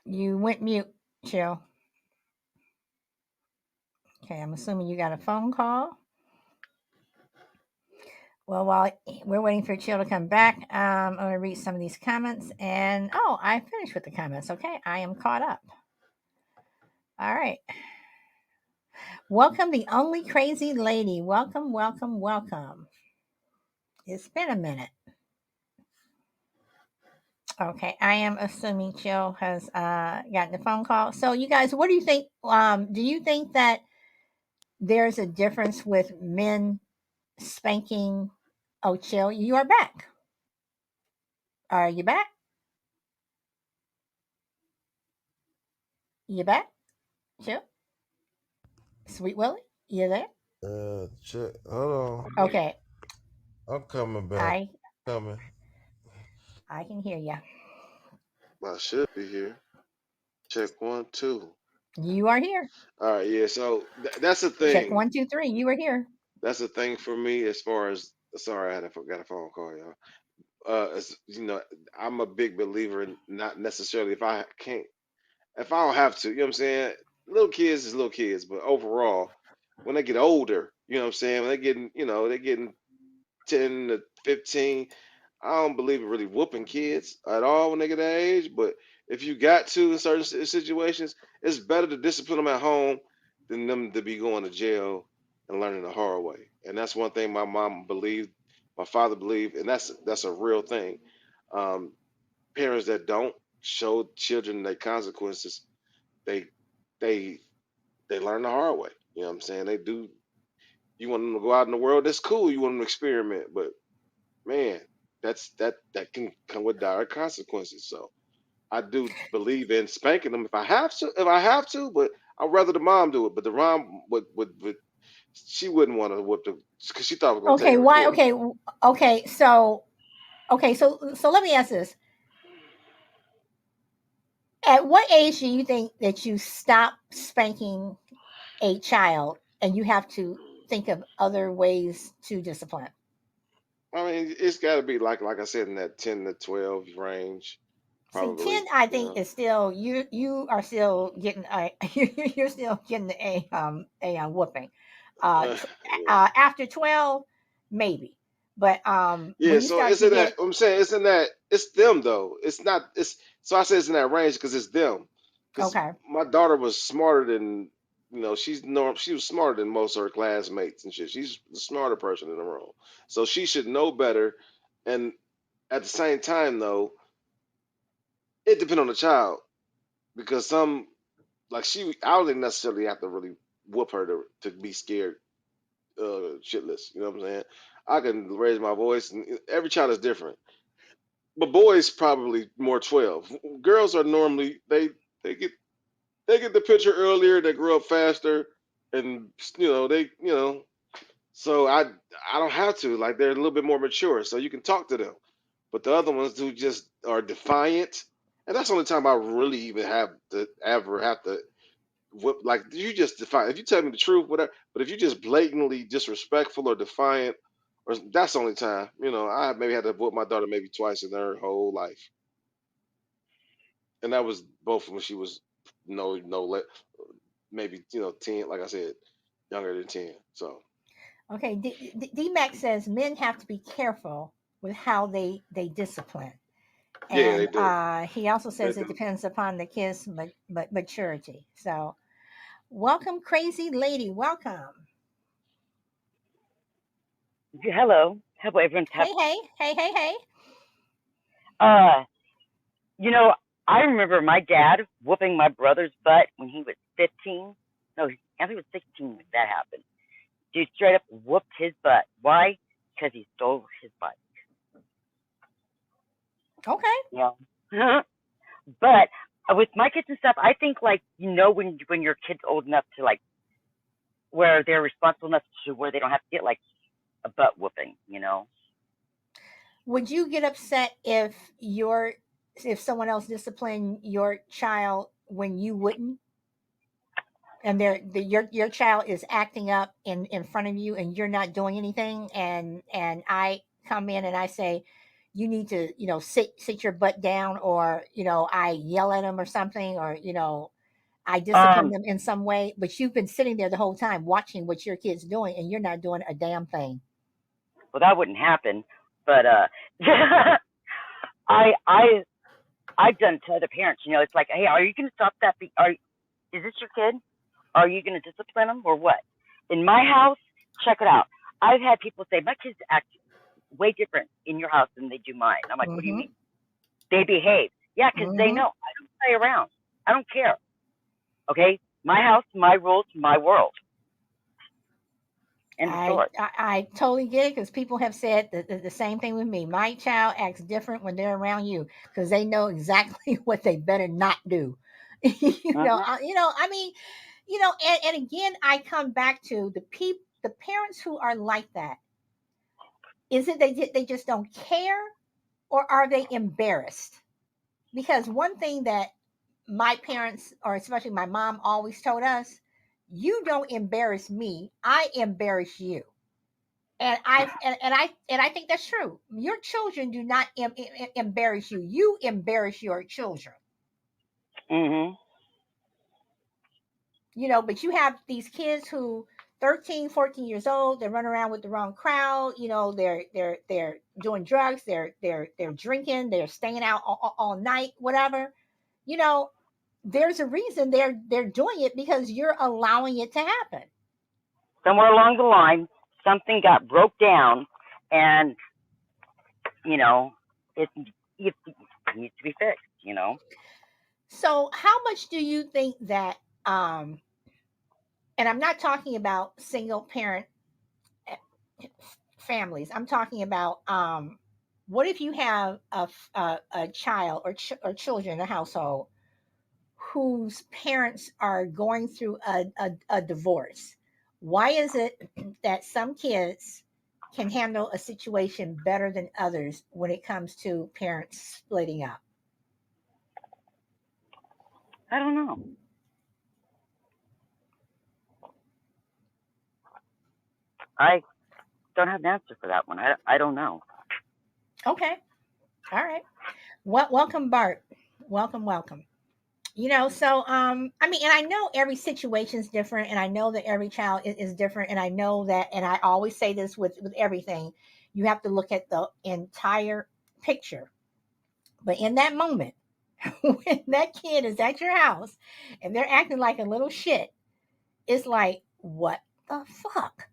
You went mute, Chill. Okay, I'm assuming you got a phone call. Well, while we're waiting for Chill to come back, I'm going to read some of these comments. And oh, I finished with the comments. Okay, I am caught up. All right. Welcome, the only crazy lady. Welcome, welcome, welcome. It's been a minute. Okay, I am assuming Chill has gotten a phone call. So, you guys, what do you think? Do you think that there's a difference with men spanking? Oh, Chill, you are back. Are you back? You back? Chill? Sweet Willie? You there? Check. Hold on. Okay, I'm coming back. I Coming. I can hear you. I should be here. Check one, two. You are here. All right, yeah. So that's the Check thing. 1, 2, 3. You are here. That's the thing for me as far as. Sorry, got a phone call, y'all. As I'm a big believer in not necessarily if I don't have to, you know what I'm saying? Little kids is little kids, but overall, when they get older, you know what I'm saying? When they're getting 10 to 15, I don't believe in really whooping kids at all when they get that age. But if you got to in certain situations, it's better to discipline them at home than them to be going to jail and learning the hard way. And that's one thing my mom believed, my father believed, and that's a real thing. Um, Parents that don't show children their consequences, they they they learn the hard way. You know what I'm saying? They do. You want them to go out in the world, that's cool. You want them to experiment, but man, that can come with dire consequences. So I do believe in spanking them if I have to, but I'd rather the mom do it. But the mom would she wouldn't want to whip the because she thought it was gonna take Okay, her to why? court. Okay. So let me ask this: at what age do you think that you stop spanking a child and you have to think of other ways to discipline? I mean, it's got to be like I said in that 10 to 12 range, See, 10, probably. I think is still you are still getting a you're still getting a whooping. Uh, yeah. After 12, maybe, but Yeah, when you so start it's to in that. get I'm saying it's in that. It's them though. It's not. It's so I say it's in that range because it's them. Because okay, my daughter was smarter than She was smarter than most of her classmates and shit. She's the smarter person in the room, so she should know better. And at the same time, though, it depends on the child because some like she, I don't necessarily have to really whoop her to be scared shitless. You know what I'm saying? I can raise my voice, and every child is different. But boys probably more 12. Girls are normally they get they get the picture earlier. They grow up faster, and So I don't have to like they're a little bit more mature, so you can talk to them. But the other ones who just are defiant, and that's the only time I really even have to whip like you just define. If you tell me the truth, whatever. But if you just blatantly disrespectful or defiant, or that's the only time. I maybe had to whip my daughter maybe twice in her whole life, and that was both when she was maybe 10, like I said, younger than 10. So okay. D Max says men have to be careful with how they discipline, yeah, they and do. he also They says it do. depends upon the kid's maturity. So, welcome, crazy lady. Welcome. Hello. Hello, everyone. Hey, hey, hey, hey, hey. Uh, you know, I remember my dad whooping my brother's butt when he was 15. No, I think he was 16 when that happened. Dude straight up whooped his butt. Why? Because he stole his bike. Okay. You know, but with my kids and stuff, I think like when your kid's old enough to like where they're responsible enough to where they don't have to get like a butt whooping. Would you get upset if someone else disciplined your child when you wouldn't? And your child is acting up in front of you and you're not doing anything, and I come in and I say you need to sit your butt down, or I yell at them or something, or I discipline Um, them in some way, but you've been sitting there the whole time watching what your kid's doing and you're not doing a damn thing. well, that wouldn't happen, but I I've done to other parents. It's like, hey, are you going to stop that? Is this your kid? Are you going to discipline them or what? In my house, check it out. I've had people say my kids act way different in your house than they do mine. I'm like, what do you Mm-hmm. mean? They behave. Yeah, because they Mm-hmm. know I don't play around. I don't care. Okay, my house, my rules, my world. End of I, story. I I totally get it, because people have said the same thing with me. My child acts different when they're around you because they know exactly what they better not do. Mm-hmm. I mean, and again, I come back to the parents who are like that. Is it they just don't care, or are they embarrassed? Because one thing that my parents, or especially my mom, always told us: you don't embarrass me, I embarrass you. And I think that's true. Your children do not embarrass you. You embarrass your children. Mm-hmm. But you have these kids who 13, 14 years old, they run around with the wrong crowd. They're doing drugs, they're drinking, they're staying out all night, whatever. You know, there's a reason they're doing it, because you're allowing it to happen. Somewhere along the line, something got broke down, and you know, it needs to be fixed. So how much do you think that and I'm not talking about single parent families. I'm talking about what if you have a child, or children in a household whose parents are going through a divorce? Why is it that some kids can handle a situation better than others when it comes to parents splitting up? I don't know. I don't have an answer for that one. I don't know. Okay, all right. Welcome, Bart. Welcome. I mean, and I know every situation is different, and I know that every child is different, and I know that, and I always say this with everything: you have to look at the entire picture. But in that moment, when that kid is at your house and they're acting like a little shit, it's like, what the fuck?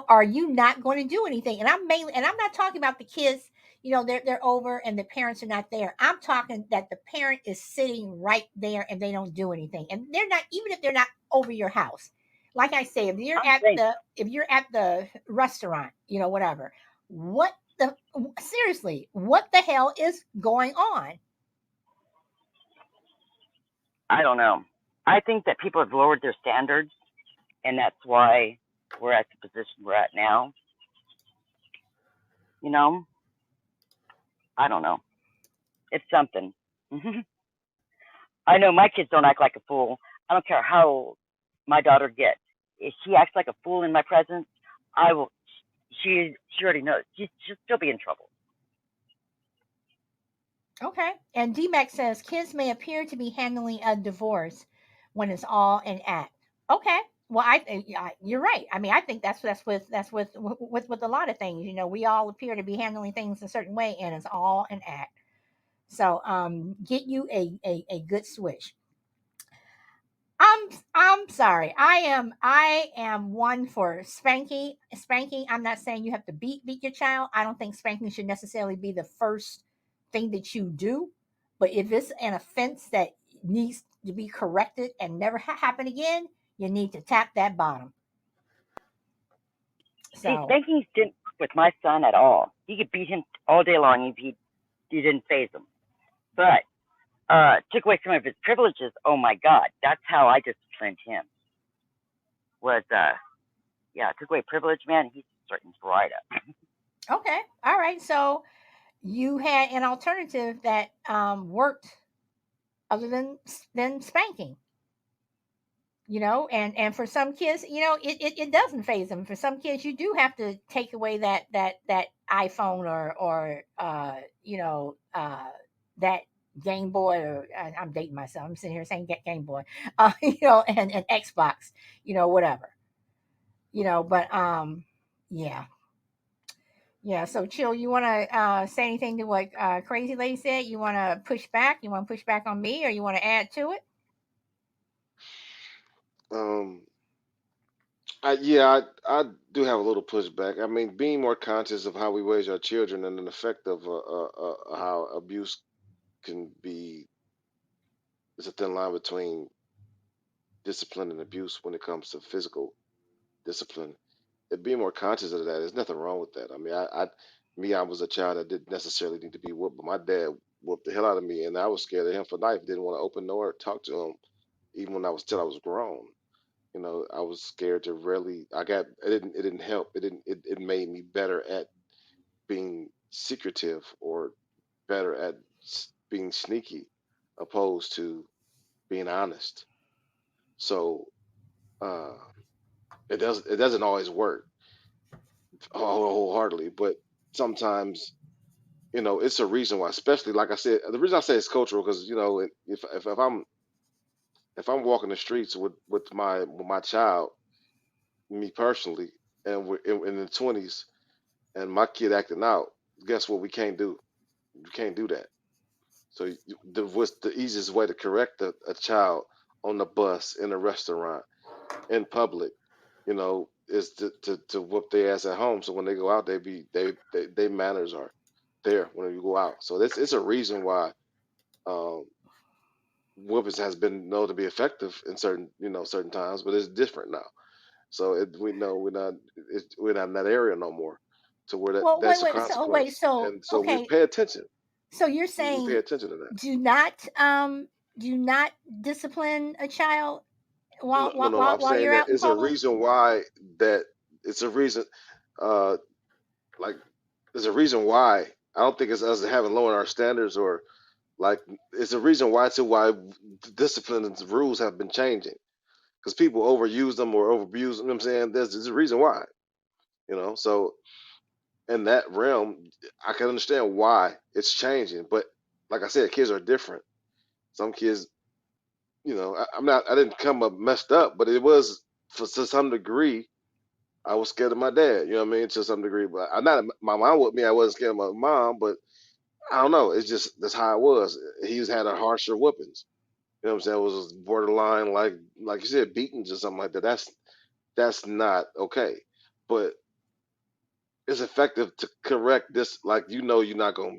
Are you not going to do anything? And I'm not talking about the kids, they're over and the parents are not there. I'm talking that the parent is sitting right there and they don't do anything. And they're not, even if they're not over your house. Like I say, I'm saying if you're at the restaurant, whatever, what the seriously, what the hell is going on? I don't know. I think that people have lowered their standards, and that's why we're at the position we're at now. You know, I don't know. It's something. I know my kids don't act like a fool. I don't care how old my daughter gets. If she acts like a fool in my presence, I will. She already knows. She'll still be in trouble. Okay. And DMAX says kids may appear to be handling a divorce when it's all an act. Okay. Well, you're right. I mean, I think that's with a lot of things. We all appear to be handling things a certain way, and it's all an act. So, get you a good switch. I'm sorry. I am one for spanking. Spanking. I'm not saying you have to beat your child. I don't think spanking should necessarily be the first thing that you do. But if it's an offense that needs to be corrected and never happen again, you need to tap that bottom. See, So spankings didn't work with my son at all. You could beat him all day long. You didn't phase him, but took away some of his privileges. Oh my God, that's how I disciplined him. Was yeah, took away privilege, man. He's starting right up. Okay. All right. So you had an alternative that worked other than spanking. And for some kids, it doesn't phase them. For some kids, you do have to take away that iPhone or that Game Boy, or I'm dating myself. I'm sitting here saying get Game Boy, and Xbox, whatever, but yeah. Yeah, so Chill, you want to say anything to what Crazy Lady said? You want to push back? You want to push back on me, or you want to add to it? Um, I do have a little pushback. I mean, being more conscious of how we raise our children and an effect of how abuse can be. There's a thin line between discipline and abuse when it comes to physical discipline. And being more conscious of that, there's nothing wrong with that. I mean, I was a child that didn't necessarily need to be whooped, but my dad whooped the hell out of me, and I was scared of him for life. Didn't want to open the door, talk to him, even when I was till I was grown. I was scared to really. It didn't help. It made me better at being secretive or better at being sneaky, opposed to being honest. So uh, it doesn't always work wholeheartedly, but sometimes it's a reason why. Especially like I said, the reason I say it's cultural because if I'm walking the streets with my child, me personally, and we're in the 20s, and my kid acting out, guess what? We can't do. You can't do that. So what's the easiest way to correct a child on the bus, in a restaurant, in public, is to whoop their ass at home. So when they go out, they manners are there when you go out. So this it's a reason why um, whoopings has been known to be effective in certain times, but it's different now. So we know we're not in that area no more, to where Well, that's a wait, consequence, so and so we okay, pay attention. so you're We pay saying attention to that. do not do not discipline a child No, no, no, no. I'm while saying you're that out in it's a public? reason why that it's a reason. Uh, like there's a reason why. I don't think it's us having lowered our standards, or like it's a reason why too, why discipline and rules have been changing, because people overuse them or overabuse them. You know what I'm saying there's a reason why. So in that realm, I can understand why it's changing. But like I said, kids are different. Some kids, I didn't come up messed up, but it was to some degree. I was scared of my dad. You know what I mean? To some degree, but I'm not. My mom with me. I wasn't scared of my mom, but I don't know. It's just that's how it was. He's had a harsher whoopings. You know what I'm saying? It was borderline, like you said, beatings or something like that. That's not okay. But it's effective to correct this. Like you're not gonna.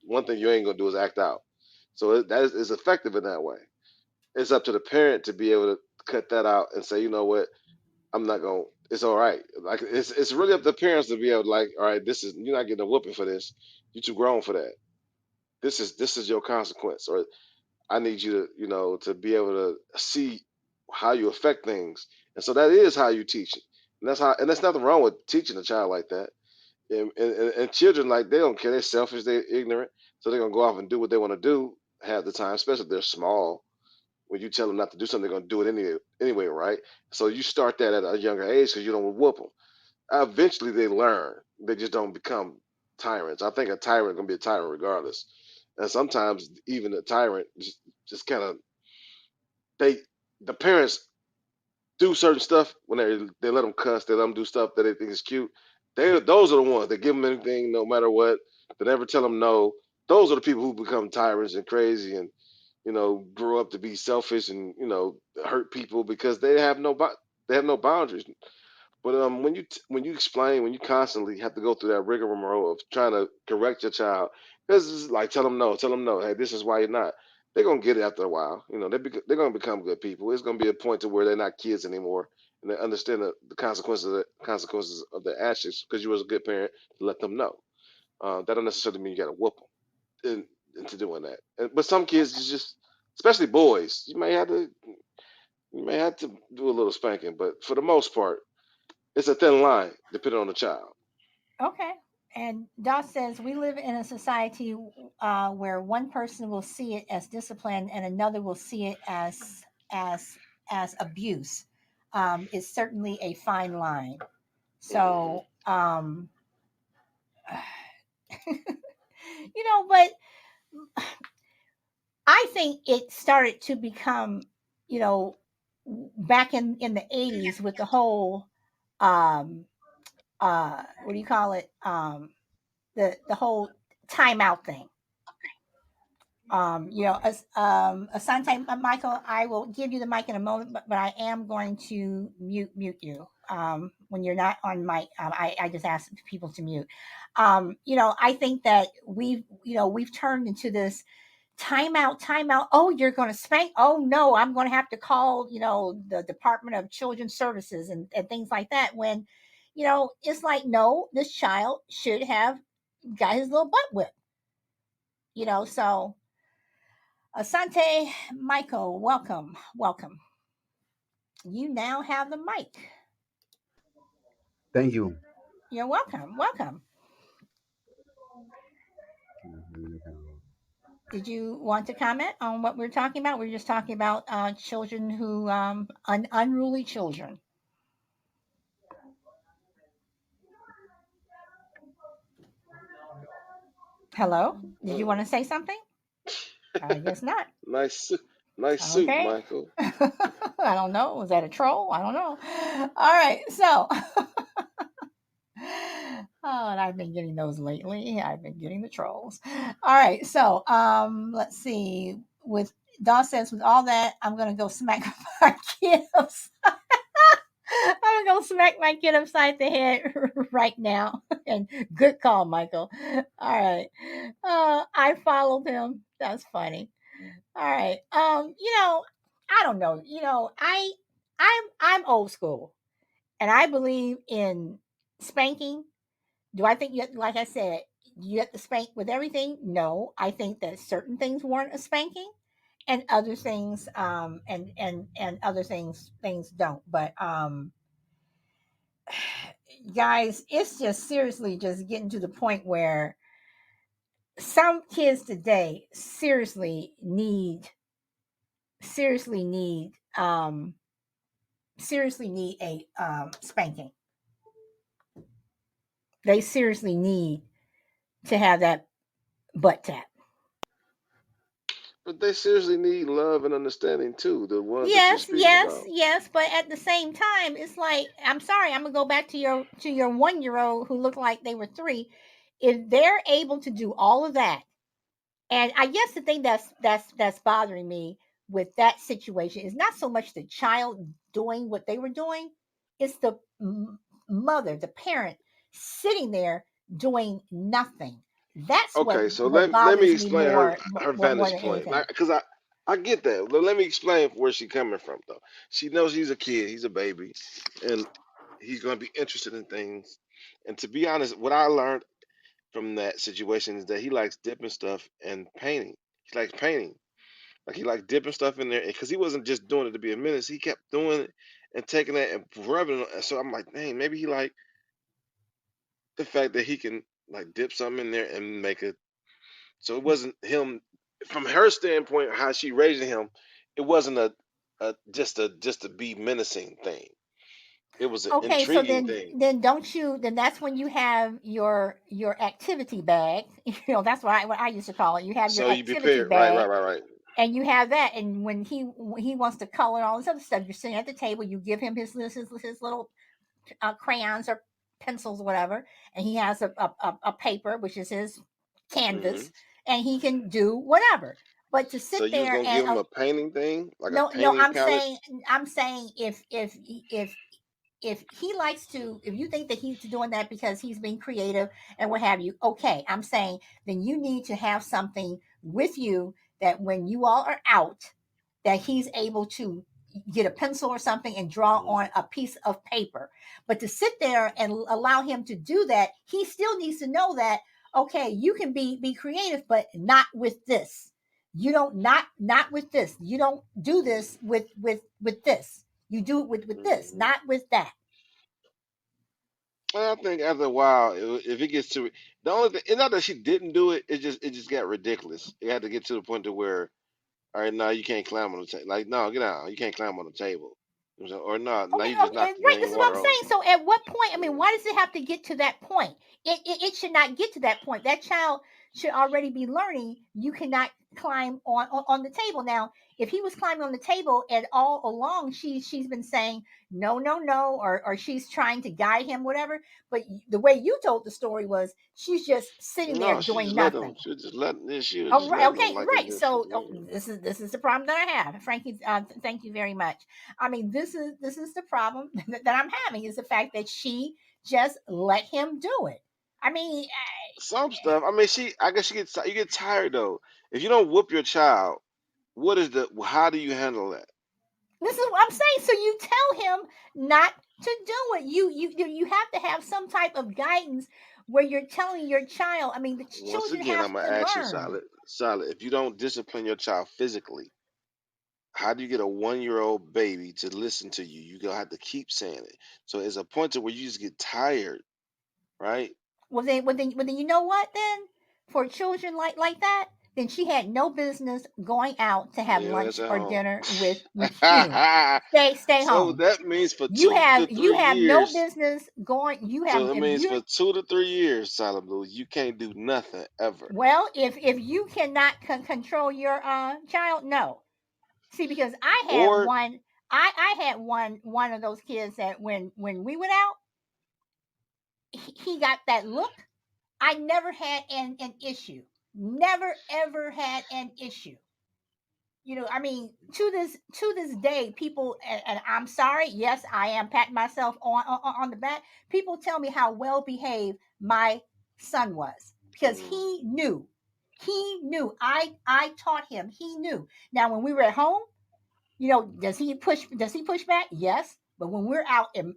One thing you ain't gonna do is act out. So that is effective in that way. It's up to the parent to be able to cut that out and say, you know what, I'm not gonna. It's all right. Like it's really up to the parents to be able to, like, all right, this is you're not getting a whooping for this. You're too grown for that. This is your consequence, or I need you to to be able to see how you affect things, and so that is how you teach it. And that's nothing wrong with teaching a child like that. And children, like, they don't care. They're selfish. They're ignorant, so they're gonna go off and do what they want to do half the time, especially if they're small. When you tell them not to do something, they're gonna do it anyway, right? So you start that at a younger age because you don't whoop them. Eventually, they learn. They just don't become tyrants. I think a tyrant gonna be a tyrant regardless. And sometimes even a tyrant just kind of they the parents do certain stuff when they let them cuss, they let them do stuff that they think is cute. Those are the ones that give them anything, no matter what. They never tell them no. Those are the people who become tyrants and crazy, and grow up to be selfish and hurt people because they have no boundaries. But when you explain, when you constantly have to go through that rigmarole of trying to correct your child, because it's like tell them no. Hey, this is why you're not. They're gonna get it after a while. They're gonna become good people. It's gonna be a point to where they're not kids anymore, and they understand the consequences of their actions. Because you was a good parent to let them know. That don't necessarily mean you got to whoop them. into doing that. But some kids is just, especially boys, you may have to do a little spanking. But for the most part, it's a thin line depending on the child. Okay. And Doss says we live in a society where one person will see it as discipline and another will see it as as abuse. It's certainly a fine line. Hmm. So, but I think it started to become, you know, back in the 80s with the whole um what do you call it? The whole timeout thing. Asante Michael, I will give you the mic in a moment, but I am going to mute you when you're not on mic. I just ask people to mute. I think that we've turned into this timeout. Oh, you're going to spank. Oh no, I'm going to have to call the Department of Children's Services and things like that. When it's like, no, this child should have got his little butt whipped. So Asante Michael, welcome. You now have the mic. Thank you. You're welcome. Did you want to comment on what we're talking about? We're just talking about children who unruly children. Hello? Did you want to say something? I guess not. Nice, nice suit, Okay. Michael. I don't know. Was that a troll? I don't know. All right. So, and I've been getting those lately. I've been getting the trolls. All right. So, let's see. With Dawn says, with all that, I'm gonna go smack my kid upside. I'm gonna go smack my kid upside the head right now. And good call, Michael. All right. I followed him. That's funny. All right. I don't know. I'm old school, and I believe in spanking. Do I think like I said, you have to spank with everything? No, I think that certain things warrant a spanking, and other things, and other things don't. But guys, it's just seriously just getting to the point where some kids today seriously need a spanking. They seriously need to have that butt tap. But they seriously need love and understanding too. The ones that you're Yes, speaking yes, about. yes, but at the same time, it's like, I'm sorry, I'm gonna go back to your 1 year old who looked like they were 3. If they're able to do all of that, and I guess the thing that's bothering me with that situation is not so much the child doing what they were doing, it's the mother, the parent sitting there doing nothing. That's what Okay, so let me bothers me explain her her more vantage than point, anything. because I get that. But let me explain where she's coming from though. She knows he's a kid, he's a baby, and he's going to be interested in things. And to be honest, what I learned from that situation is that he likes dipping stuff and painting. He likes painting. Like he liked dipping stuff in there because he wasn't just doing it to be a menace. He kept doing it and taking it and rubbing it. And so I'm like, dang, maybe he like the fact that he can like dip something in there and make it. So it wasn't him from her standpoint, how she raised him. It wasn't a just a be menacing thing. It was an Okay, so intriguing then thing. then don't you then that's when you have your activity bag. That's what I used to call it. You have your So you activity prepared, right, right, bag, right, right. and you have that. And when he wants to color all this other stuff, you're sitting at the table. You give him his little crayons or pencils, whatever, and he has a paper, which is his Hmm. canvas, and he can do whatever. But to So sit you was there gonna and give him a painting thing, like a no, painting palette. I'm saying if he likes to, if you think that he's doing that because he's being creative and what have you, okay, I'm saying then you need to have something with you that when you all are out, that he's able to get a pencil or something and draw on Hmm. a piece of paper. But to sit there and allow him to do that, he still needs to know that, okay, you can be creative, but not with this. You don't not with this. You don't do this with this. You do it with this, Mm-hmm. not with that. I think after a while, if it gets to the only thing, it's not that she didn't do it. It just got ridiculous. It had to get to the point to where, all right, no, you can't climb on the table. Like, no, get out. You can't climb on the table. You know what I'm saying? Or no, now Okay, you just okay, knocked the right. This dang is what water I'm over. saying. So, at what point? I mean, Yeah. why does it have to get to that point? It should not get to that point. That child should already be learning. You cannot climb on the table. Now, if he was climbing on the table and all along she's been saying no, no, no, or she's trying to guide him, whatever. But the way you told the story was she's just sitting there No, she doing just let them. nothing. She was Oh, just right. letting them Okay, like it right. just. So this is the problem that I have, Frankie. Thank you very much. I mean, this is the problem that I'm having is the fact that she just let him do it. I mean, Some stuff. I mean, I guess you get tired though. If you don't whoop your child, what is the? How do you handle that? this is what I'm saying. So you tell him not to do it. You have to have some type of guidance where you're telling your child. I mean, the Once children again, have I'm gonna to ask you, learn. solid, solid. If you don't discipline your child physically, how do you get a 1 year old baby to listen to you? You gonna have to keep saying it. So it's a point to where you just get tired, right? Well then, you know what? Then for children like that, then she had no business going out to have Stay your ass lunch at or home. dinner with you. Stay So home. that means for You two to have you three have no years. business going. You have So it if means you for 2 to 3 years, Solid Blue, you can't do nothing ever. well if you cannot control your child, no. See, because I had Or one. I had one of those kids that when we went out, he got that look. I never had an issue. Never ever had an issue. I mean, to this day, people, and I'm sorry, yes, I am patting myself on the back. People tell me how well behaved my son was because mm, he knew. I taught him. He knew. Now, when we were at home, does he push back? Yes, but when we're out in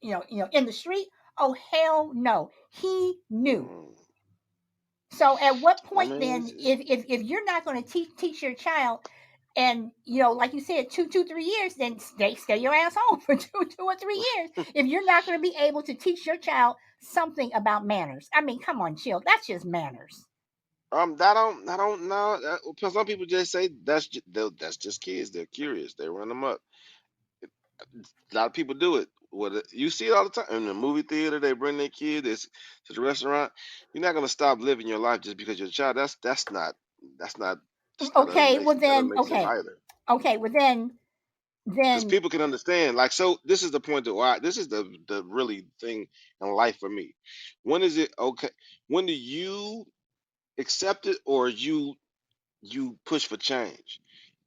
in the street, oh hell no, he knew. mm, So at what I point mean, then, if you're not going to teach your child, and like you said, 2, 3 years, then stay your ass home for two or 3 years. If you're not going to be able to teach your child something about manners, I mean, come on, chill. That's just manners. I don't know. Some people just say that's just kids. They're curious. They run them up. A lot of people do it. You see it all the time in the movie theater. They bring their kids to the restaurant. You're not gonna stop living your life just because you're a child. That's not just not doesn't Okay, make well that doesn't then, make sense okay, either. okay, well then, Because then people can understand. Like, so this is the point that why this is the really thing in life for me. When is it okay? When do you accept it or you push for change?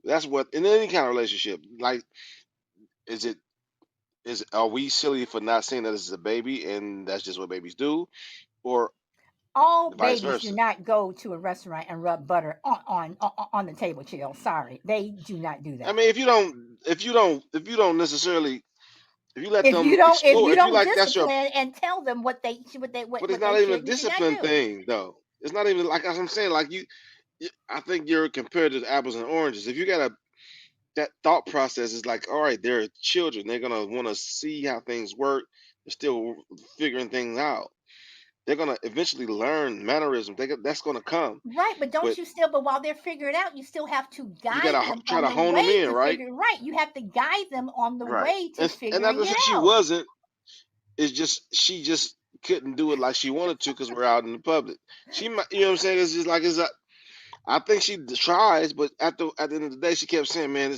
That's what in any kind of relationship. Like, is it are we silly for not saying that this is a baby and that's just what babies do, or all vice babies do versa? not go to a restaurant and rub butter on the table. Chill. Sorry, they do not do I that. mean, if you don't necessarily, if you let if you them don't if explore, you if you don't like, that's your. discipline and tell them what But it's they not even a should and should not discipline do. thing, though. It's not even like as I'm saying. Like I think you're compared to apples and oranges. If you got that thought process is like, all right, they're children. They're gonna want to see how things work. They're still figuring things out. They're gonna eventually learn mannerisms. That's gonna come. Right, but don't But you still? But while they're figuring it out, you still have to you guide gotta them try on to the hone them way in, to right? figure it. Right, you have to guide them on the Right. way to And not figuring to it say she out. wasn't. It's just she just couldn't do it like she wanted to because we're out in the public. She might, you know what I'm saying? It's just like I think she tries, but at the end of the day, she kept saying, "Man,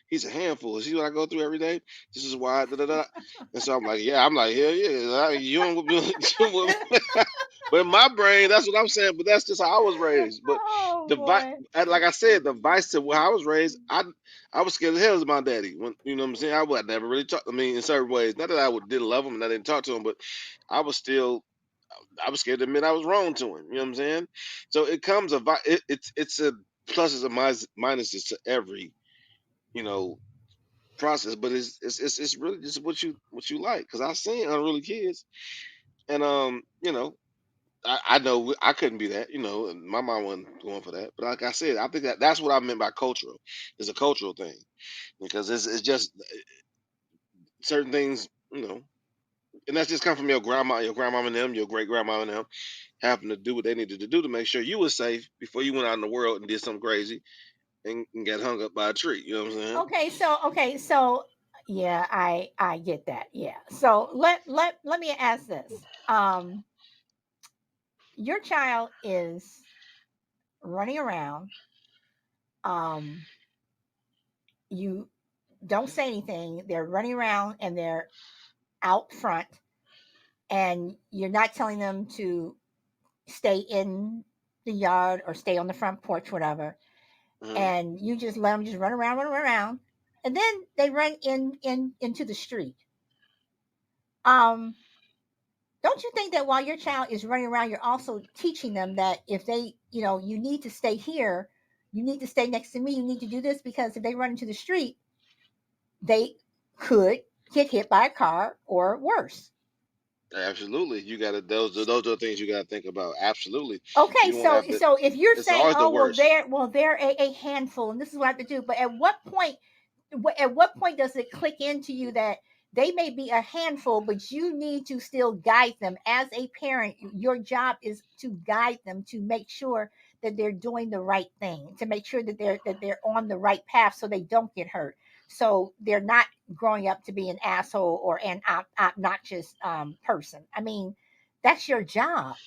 he's a handful. See what I go through every day. This is why." Da, da, da. And so I'm like, "Yeah." I'm like, "Hell yeah, you don't." But in my brain, that's what I'm saying. But that's just how I was raised. But Oh the boy. like I said, the vice to how I was raised, I was scared as hell of my daddy. When you know what I'm saying, I would never really talk. I mean, in certain ways, not that didn't love him and I didn't talk to him, but I was still I was scared to admit I was wrong to him. You know what I'm saying? So it comes it's a pluses and minuses to every you know process, but it's really just what you like. Because I've seen unruly kids, and you know. I know I couldn't be that. My mom wasn't going for that. But like I said, I think that's what I meant by cultural. It's a cultural thing because it's just certain things, and that's just come from your grandma and them, your great grandma and them, having to do what they needed to do to make sure you were safe before you went out in the world and did something crazy and got hung up by a tree. You know what I'm saying? Okay, so yeah, I get that. Yeah. So let me ask this. Um your child is running around. Um you don't say anything. They're running around and they're out front, and you're not telling them to stay in the yard or stay on the front porch, whatever. Hmm. And you just let them just run around, and then they run into the street. Um, don't you think that while your child is running around, you're also teaching them that if they, you need to stay here, you need to stay next to me, you need to do this, because if they run into the street, they could get hit by a car or worse. Absolutely, you got to those are the things you got to think about. Absolutely, Okay, you don't want to so have to. so if you're It's saying, always the oh well, worst. they're a handful, and this is what I have to do, but at what point does it click into you that they may be a handful, but you need to still guide them as a parent? Your job is to guide them, to make sure that they're doing the right thing, to make sure that they're on the right path, so they don't get hurt, so they're not growing up to be an asshole or an obnoxious person. I mean, that's your job.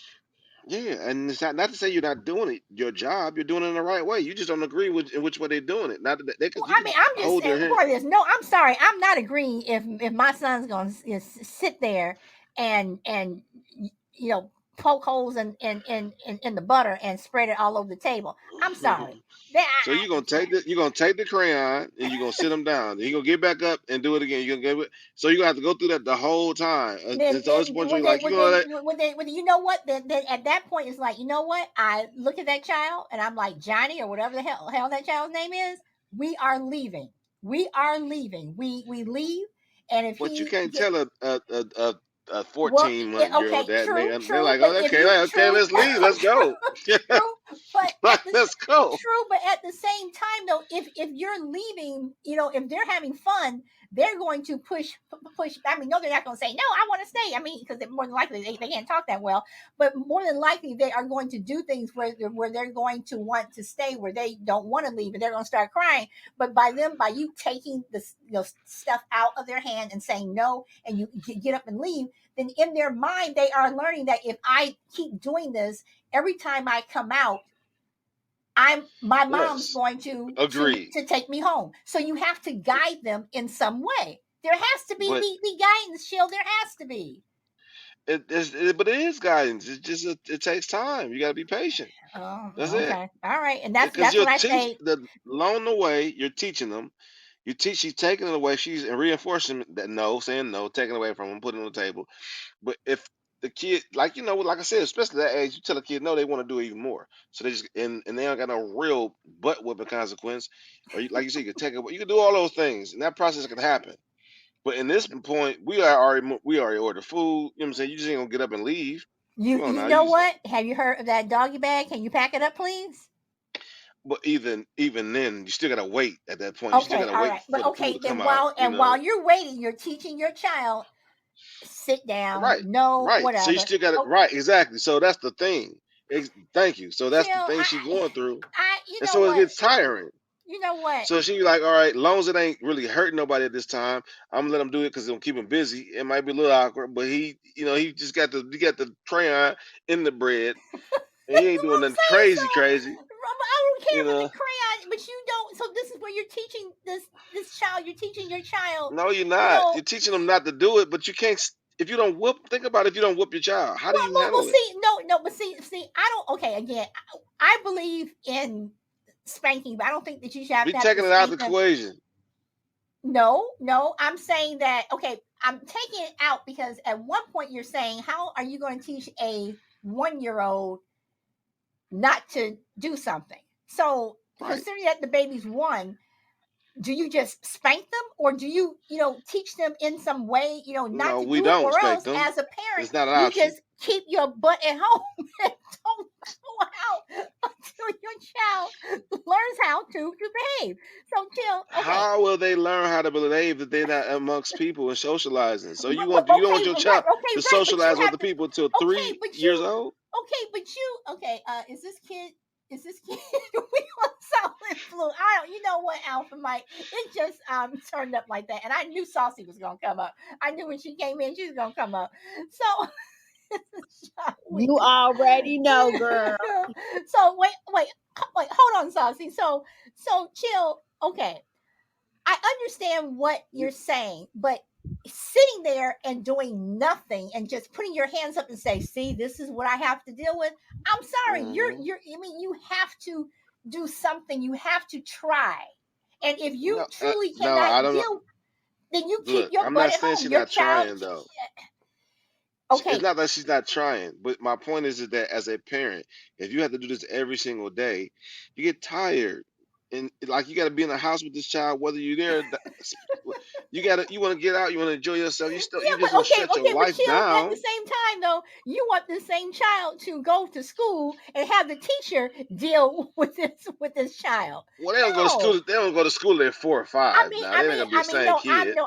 Yeah, and it's not to say you're not doing it. Your job, you're doing it in the right way. You just don't agree with in which way they're doing it. Not that they Well, could you I can mean, I'm just hold their hand. part of this. No, I'm sorry. I'm not agreeing if my son's going to sit there and poke holes in the butter and spread it all over the table. I'm sorry. That So you're gonna take the crayon and you're gonna sit them down. Then you're gonna get back up and do it again. You're gonna give it. So you're gonna have to go through that the whole time. And so it's then point you when they like you're when gonna they let. when you know what, then at that point it's like, you know what, I look at that child and I'm like, Johnny, or whatever the hell that child's name is, we are leaving. We leave. And if But you he can't get tell a well, 14-month-year-old okay, that true, they're true, like, but oh, if okay, you okay, true, let's leave, let's true, go, true, but at the let's go. true, but at the same time, though, if you're leaving, if they're having fun, they're going to push. I mean, no, they're not going to say no, I want to stay. I mean, because more than likely they can't talk that well, but more than likely they are going to do things where they're going to want to stay, where they don't want to leave, and they're going to start crying. But by you taking the stuff out of their hand and saying no, and you get up and leave, then in their mind they are learning that if I keep doing this every time I come out, my mom's Yes, going to agreed. take me home. So you have to guide them in some way. There has to be But the guidance, Shield. There has to be. but it is guidance. It's just it takes time. You got to be patient. Oh, That's it. okay, all right, and Because that's you're what I teach say. the along the way, you're teaching them. She's taking it away. She's and reinforcing that no, saying no, taking it away from them, putting it on the table. But if the kid, like I said, especially that age, you tell a kid no, they want to do it even more. So they just and they don't got no real butt whipping consequence. Or like you said, you can take it. You can do all those things, and that process can happen. But in this point, we already ordered food. You know what I'm saying? You just ain't gonna get up and leave. Come on You now, know what? Have you heard of that doggy bag? Can you pack it up, please? but even then, you still gotta wait at that point. You still Okay, gotta all wait right, for but the food okay, to come then out. while you're waiting, you're teaching your child, sit down, Right, no, right. So you whatever. still got it Oh, right, exactly. So that's the thing. Thank you. So that's Shield, the thing she's going through, you and know so it what? gets tiring. You know what? So she be like, all right, long as it ain't really hurting nobody at this time, I'm gonna let him do it because it'll keep him busy. It might be a little awkward, but he just got the crayon in the bread, and he That's ain't what doing I'm nothing saying. So crazy. I don't care You about the know, crayon, but you don't. So this is where you're teaching this child. You're teaching your child. no, you're You not. You're know, teaching them not to do it, but you can't. If you don't whoop, think about it, if you don't whoop your child, how do you well, handle it? see, no, but see, I don't. Okay, again, I believe in spanking, but I don't think that you should We have to taking it out of spank the them. equation, No, no, I'm saying that. Okay, I'm taking it out because at one point you're saying, how are you going to teach a 1 year old not to do something? So right? considering that the baby's one, do you just spank them, or do you, teach them in some way, not No, to we do it, don't or spank else them. as a parent, It's not an you option. just keep your butt at home and don't go out until your child learns how to behave. So till okay, How will they learn how to behave if they're not amongst people and socializing? So you don't okay, want your right, child okay, to right, but you socialize with have the to. people until Okay, 3 years old? okay, is this kid we on solid blue? I don't, you know what, Alpha Mike, it just turned up like that, and I knew Saucy was gonna come up. I knew when she came in she was gonna come up. So You already know, girl. so wait, hold on, Saucy. So chill. Okay, I understand what you're saying, but sitting there and doing nothing and just putting your hands up and say, "See, this is what I have to deal with." I'm sorry, Hmm. I mean, you have to do something. You have to try. And if you No, truly no, I cannot don't know. deal, then you keep Look, your I'm butt not at saying home. she's Your not child, trying though. It's okay, not that she's not trying, but my point is that as a parent, if you have to do this every single day, you get tired, and like you got to be in the house with this child, whether you're there. You want to get out, you want to enjoy yourself. You yeah, just but gonna shut your but life chill. At the down. same time, though, you want the same child to go to school and have the teacher deal with this child. Well, they don't go to No, school. They don't go to school at 4 or 5. Now they ain't gonna be the I mean, same no, kid.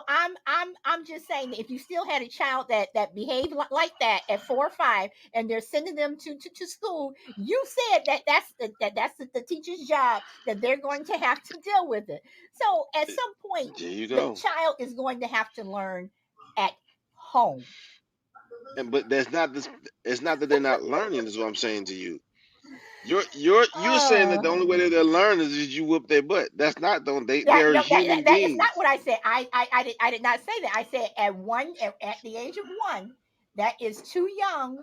I'm just saying that if you still had a child that behaved like that at 4 or 5, and they're sending them to school, you said that's the teacher's job, that they're going to have to deal with it. So at some point, There you the go. child is going to have to learn at home. And but that's not this. It's not that they're not learning. Is what I'm saying to you. You're saying that the only way that they're learning is you whoop their butt. That's not don't they? That They're no, human that is not beings. what I said. I did not say that. I said at the age of 1, that is too young,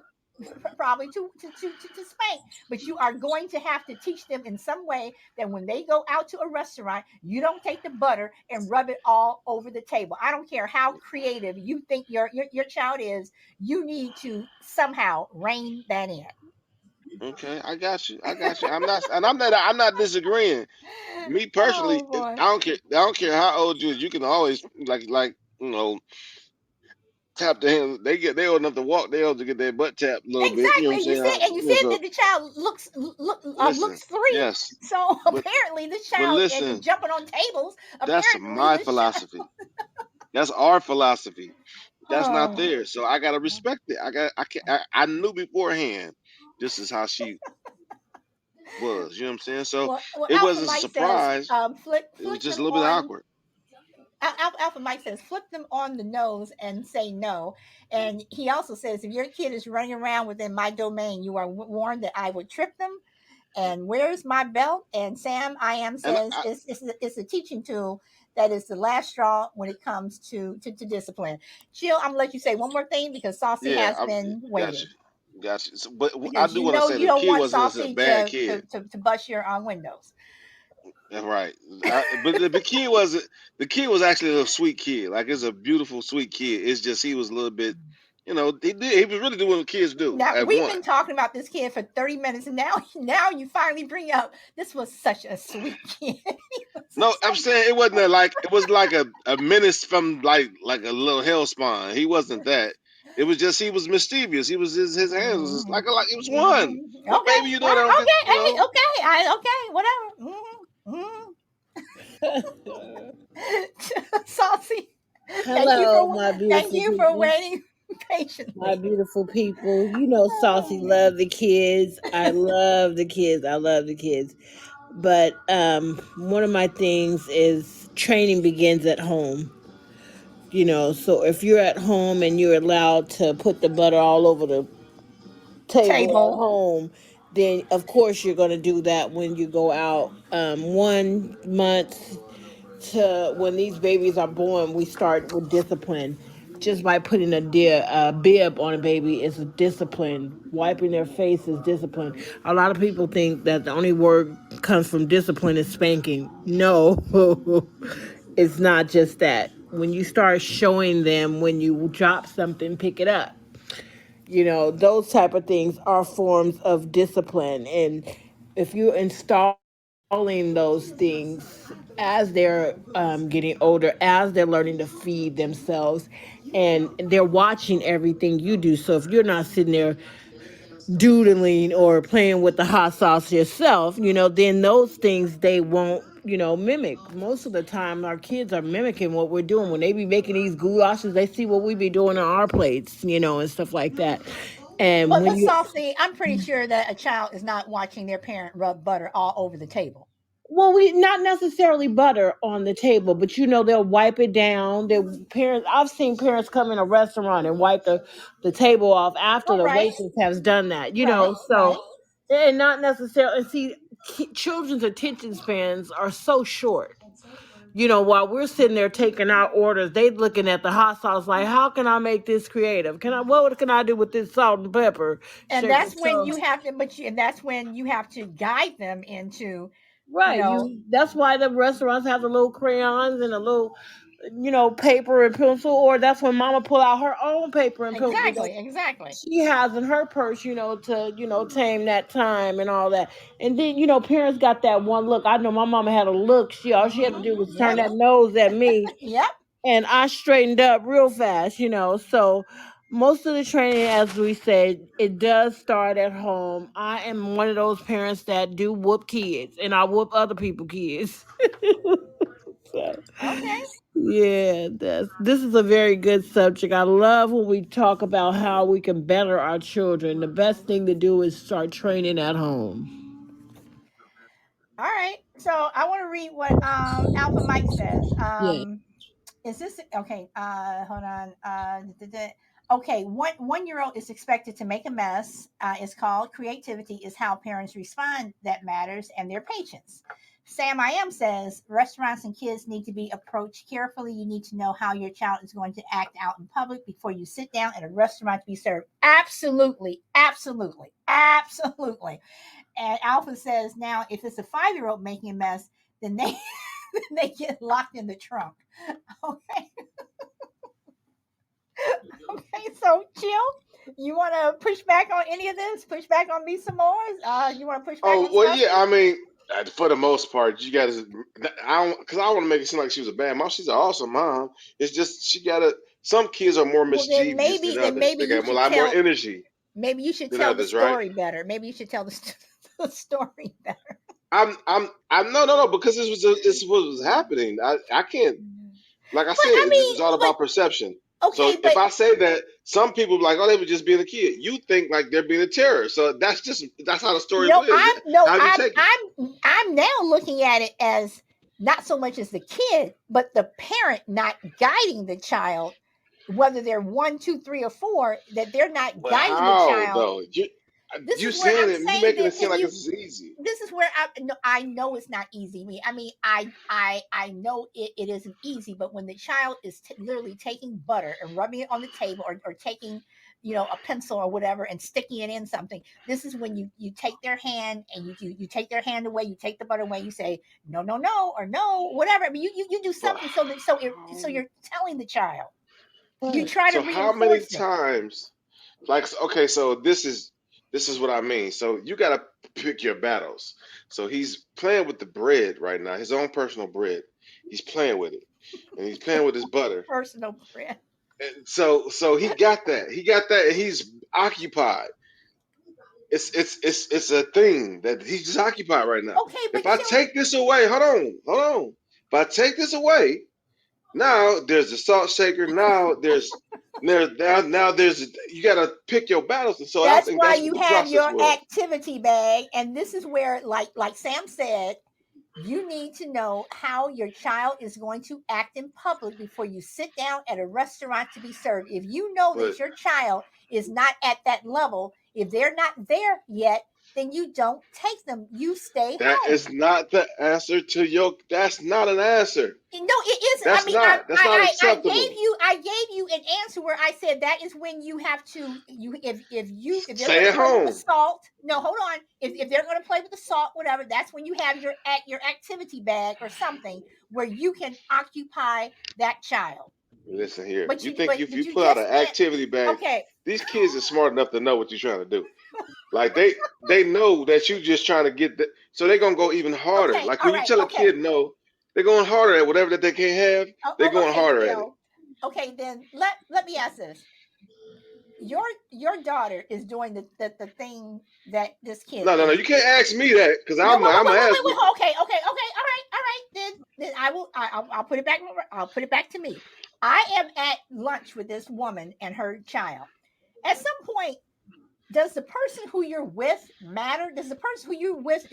probably to spank. But you are going to have to teach them in some way that when they go out to a restaurant, you don't take the butter and rub it all over the table. I don't care how creative you think your child is. You need to somehow rein that in. Okay, I got you. I got you. I'm not disagreeing. Me personally, Oh boy. I don't care how old you is. You can always like tap their hands. They old enough to walk. They old to get their butt tapped a little bit. You know Exactly. what I'm And you saying? said, So that the child listen, looks 3. yes, So but apparently this but child and listen, jumping on tables. that's Apparently my this child. philosophy. That's our philosophy. That's not Oh. theirs. So I gotta respect it. I knew beforehand this is how she was. You know what I'm saying? So Well, it Alpha wasn't a Mike says, surprise. It was flip just a them little bit on. awkward. Alpha Mike says, flip them on the nose and say no. And he also says, if your kid is running around within my domain, you are warned that I would trip them. And where's my belt? And Sam I am And says, it's a teaching tool that is the last straw when it comes to discipline. Jill, I'm gonna let you say one more thing because Saucy yeah, has I been got you, waiting. got you. So, but I Because do you want to know say you the don't kid want wasn't a Saucy bad kid. to bust your windows. That's right. But the kid was actually a sweet kid. Like it's a beautiful, sweet kid. It's just he was a little bit, he was really doing what kids do Now at we've one. been talking about this kid for 30 minutes, and now you finally bring up this was such a sweet kid. He was No, I'm so saying it wasn't like it was like a menace from like a little hell spawn. He wasn't that. It was just he was mischievous. He was his hands was just mhm, like it was one. mhm. But Okay, baby, you all know that right, don't get okay, hey, okay, okay, whatever. Saucy, thank you Hello, for my beautiful people. waiting My patiently. beautiful people. You know, Saucy love the kids. I love the kids. I love the kids. But one of my things is training begins at home. You know, so if you're at home and you're allowed to put the butter all over the table at Table. home, then of course you're going to do that when you go out. 1 month to when these babies are born, we start with discipline. Just by putting a bib on a baby is a discipline. Wiping their face is discipline. A lot of people think that the only word comes from discipline is spanking. No, it's not just that. When you start showing them when you drop something, pick it up. You know, those type of things are forms of discipline. And if you install installing those things as they're getting older, as they're learning to feed themselves, and they're watching everything you do. So if you're not sitting there doodling or playing with the hot sauce yourself, then those things they won't, mimic. Most of the time, our kids are mimicking what we're doing. When they be making these goulashes, they see what we be doing on our plates, and stuff like that. And But when Miss you Saucy, I'm pretty sure that a child is not watching their parent rub butter all over the table. Well, we not necessarily butter on the table, but they'll wipe it down. Their parents, I've seen parents come in a restaurant and wipe the table off after Oh, the right, waitress has done that. right, So right. and not necessarily. And see, children's attention spans are so short. While we're sitting there taking our orders, they looking at the hot sauce like, how can I make this creative? What can I do with this salt and pepper, And sugar? that's when So you have to, and that's when you have to guide them into, you right, know, that's why the restaurants have the little crayons and a little, paper and pencil, or that's when mama pull out her own paper and pencil that exactly, exactly. she has in her purse, to, tame that time and all that. And then, parents got that one look. I know my mama had a look. All she had to do was turn Yep, that nose at me yep. and I straightened up real fast. So most of the training, as we said, it does start at home. I am one of those parents that do whoop kids, and I whoop other people kids. So, Okay. yeah, this is a very good subject. I love when we talk about how we can better our children. The best thing to do is start training at home. All right. So I want to read what Alpha Mike says. Yeah. Is this okay? Hold on. Okay, one year old is expected to make a mess. It's called creativity is how parents respond that matters and their patience. Sam I am says restaurants and kids need to be approached carefully. You need to know how your child is going to act out in public before you sit down at a restaurant to be served. Absolutely, absolutely, absolutely. And Alpha says now if it's a 5-year-old making a mess, then they they get locked in the trunk. Okay. Okay. So, Jill, you want to push back on any of this? Push back on me some more? You want to push back Oh on well, yeah. Saucy? I mean, for the most part, you got to. I don't because I want to make it seem like she was a bad mom. She's an awesome mom. It's just she got to. Some kids are more Well, then mischievous than maybe others. They got a lot more energy than tell the others, right? story better. Maybe you should tell the story better. I'm no, because this was what was happening. I can't, like I But said, I it's all mean, about perception. but So okay, if but I say that, some people be like, oh, they were just being a kid. You think like they're being a terror. So that's how the story no, is. How you take it? I'm now looking at it as not so much as the kid, but the parent not guiding the child, whether they're one, two, three, or four, that they're not But guiding the how child. though? This You is where saying I'm it, you saying making that it seem if like you it's easy. this is where I know it's not easy. I mean, I know it isn't easy, but when the child is literally taking butter and rubbing it on the table, or taking, a pencil or whatever and sticking it in something, this is when you take their hand and you take their hand away, you take the butter away, you say no, no, no, or no, whatever. I mean, you do But something so that so how? you're telling the child. You Right. try to So how many reinforce it. times? Like okay, so this is what I mean. So you gotta pick your battles. So he's playing with the bread right now, his own personal bread. He's playing with it, and he's playing with his butter. Personal friend. And so he got that. He got that, and he's occupied. It's a thing that he's just occupied right now. Okay, If but I children. take this away, hold on. If I take this away, now there's a salt shaker. Now there's you got to pick your battles, and so I That's think why that's you what the have process your was. activity bag. And this is where, like Sam said, you need to know how your child is going to act in public before you sit down at a restaurant to be served. If you know But that your child is not at that level, if they're not there yet, then you don't take them. You stay that home. is not the answer to your. That's not an answer. No, it isn't. I That's mean, not. That's not acceptable. I gave you an answer where I said that is when you have to if they're going Stay to at play with the home. salt. No, hold on. If they're going to play with the salt, whatever, that's when you have your activity bag or something where you can occupy that child. Listen here. But You you think but if but you you pull out just an can't. activity bag, Okay, these kids are smart enough to know what you're trying to do. Like they know that you just trying to get that, so they're gonna go even harder. Okay, Like all when you right, tell a okay. kid no, they're going harder at whatever that they can't have. They're going Okay, harder at it. Bill. Okay, then let me ask this. Your daughter is doing the thing that this kid No, no, no. is. You can't ask me that because No, I'm gonna ask wait. you. Okay, all right. Then I will. I'll put it back. I'll put it back to me. I am at lunch with this woman and her child. At some point, does the person who you're with matter? Does the person who you're with,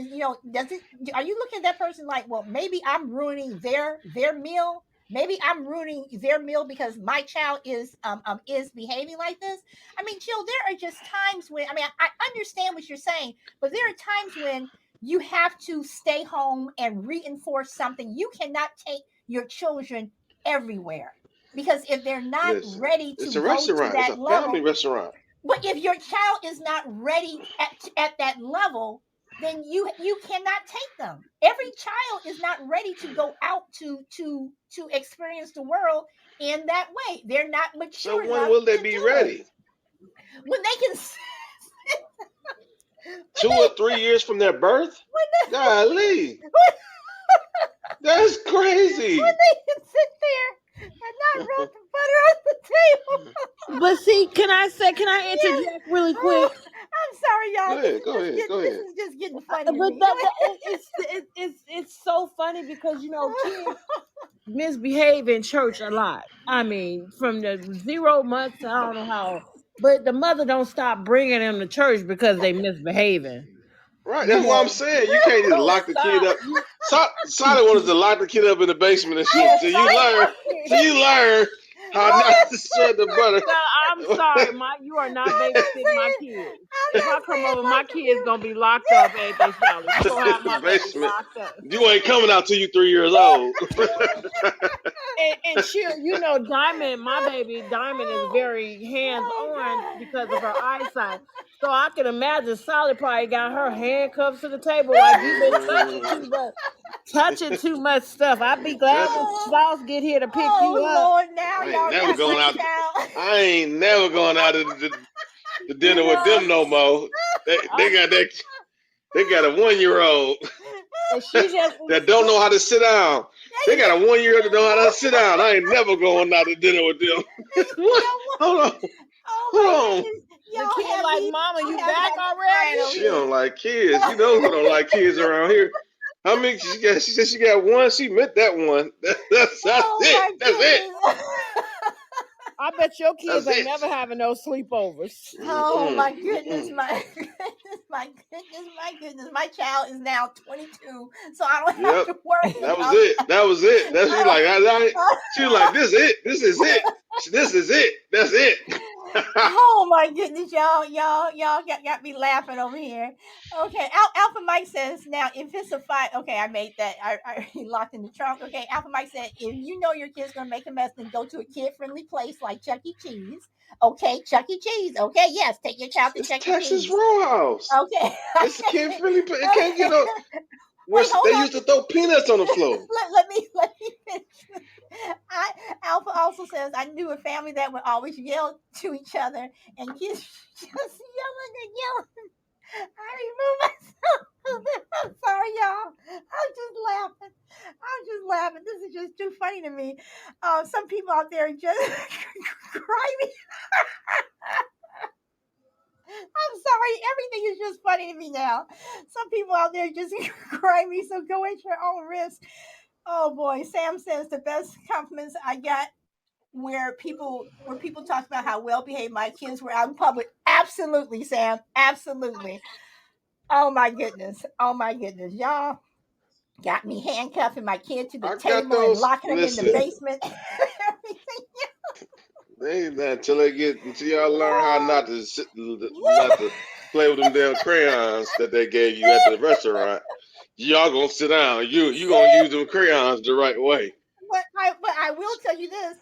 does it? Are you looking at that person like, well, maybe I'm ruining their meal? Maybe I'm ruining their meal because my child is behaving like this. I mean, Jill, there are just times when I understand what you're saying, but there are times when you have to stay home and reinforce something. You cannot take your children everywhere because if they're not Listen, ready to it's a go to restaurant. It's that a family level, restaurant. but if your child is not ready at that level, then you cannot take them. Every child is not ready to go out to experience the world in that way. They're not So mature when enough will they to be do it. ready? When they can when 2 or 3 years from their birth? they Golly, that's when crazy. they can sit there and not rub the butter on the table. But see, can I Yes. interject really Oh, quick? I'm sorry, y'all. Go ahead, go ahead, go This ahead. is just getting funny to But me. Go it's so funny because kids ahead. misbehave in church a lot. I mean, from the 0 months to I don't know how, but the mother don't stop bringing them to church because they misbehaving. Right, You that's what I'm know, saying. You can't just don't lock the kid stop. up. Solid wanted to lock the kid up in the basement and shit. Yes, So you learn. So sorry. you learn how not to spread the butter. No, I'm sorry, you are not babysitting my kids. I'm If not I come saying over, my lots of kids gonna be locked up, ain't they, Shelly? You gonna have In the my baby basement. locked up. You ain't coming out till you 3 years old. And chill, Diamond, my baby Diamond is very hands oh on because of her God. eyesight. So I can imagine Solid probably got her handcuffs to the table like you've been touching too much stuff. I'd be glad That's when Sloss get here to pick you Oh up. Lord, now I ain't y'all never got going my out. child. I ain't never going out to dinner with Uh, them no more. They I, got that. They got a 1 year old and she just that don't know how to sit down. They got a 1 year old that know how to sit down. I ain't never going out to dinner with them. What? Hold on. Oh my Hold on. goodness. the Y'all kid have like, me. Mama, I you have back had me crying over already? She don't here. like kids. You know who don't like kids around here. How many she got? She said she got one. She meant that one. That's Oh it. my That's it. goodness. I bet your kids That's ain't it. never having no sleepovers. Oh Mm-mm, my goodness, mm-mm. my goodness, my goodness. My child is now 22, so I don't have Yep. to worry That was about it. that. That was it. That's she like. Oh, She was like, this it. This is it. This is it. That's it. oh my goodness, y'all got me laughing over here. Okay, Alpha Mike says now if it's a fight. Okay, I made that. I locked in the trunk. Okay, Alpha Mike said if you know your kid's gonna make a mess, then go to a kid friendly place like Chuck E. Cheese. Okay, Chuck E. Cheese. Okay, yes, take your child to It's Chuck E. Texas Cheese. Roadhouse. Okay, It's a kid friendly. It can't get okay. no. Where Wait, hold they on. used to throw peanuts on the floor. Let me finish. Alpha also says I knew a family that would always yell to each other and kids just yelling and yelling. I remove myself. I'm sorry, y'all. I'm just laughing. This is just too funny to me. Some people out there are just crying. I'm sorry. Everything is just funny to me now. Some people out there just cry me. So go at your own risk. Oh boy, Sam says the best compliments I got where people talk about how well behaved my kids were out in public. Absolutely, Sam. Absolutely. Oh my goodness. Oh my goodness. Y'all got me handcuffing my kid to the I got table and those. locking him in the Listen, basement. Everything. they ain't that until y'all learn how Oh. not to play with them damn crayons that they gave you at the restaurant. Y'all gonna sit down. You gonna use them crayons the right way. But I will tell you this.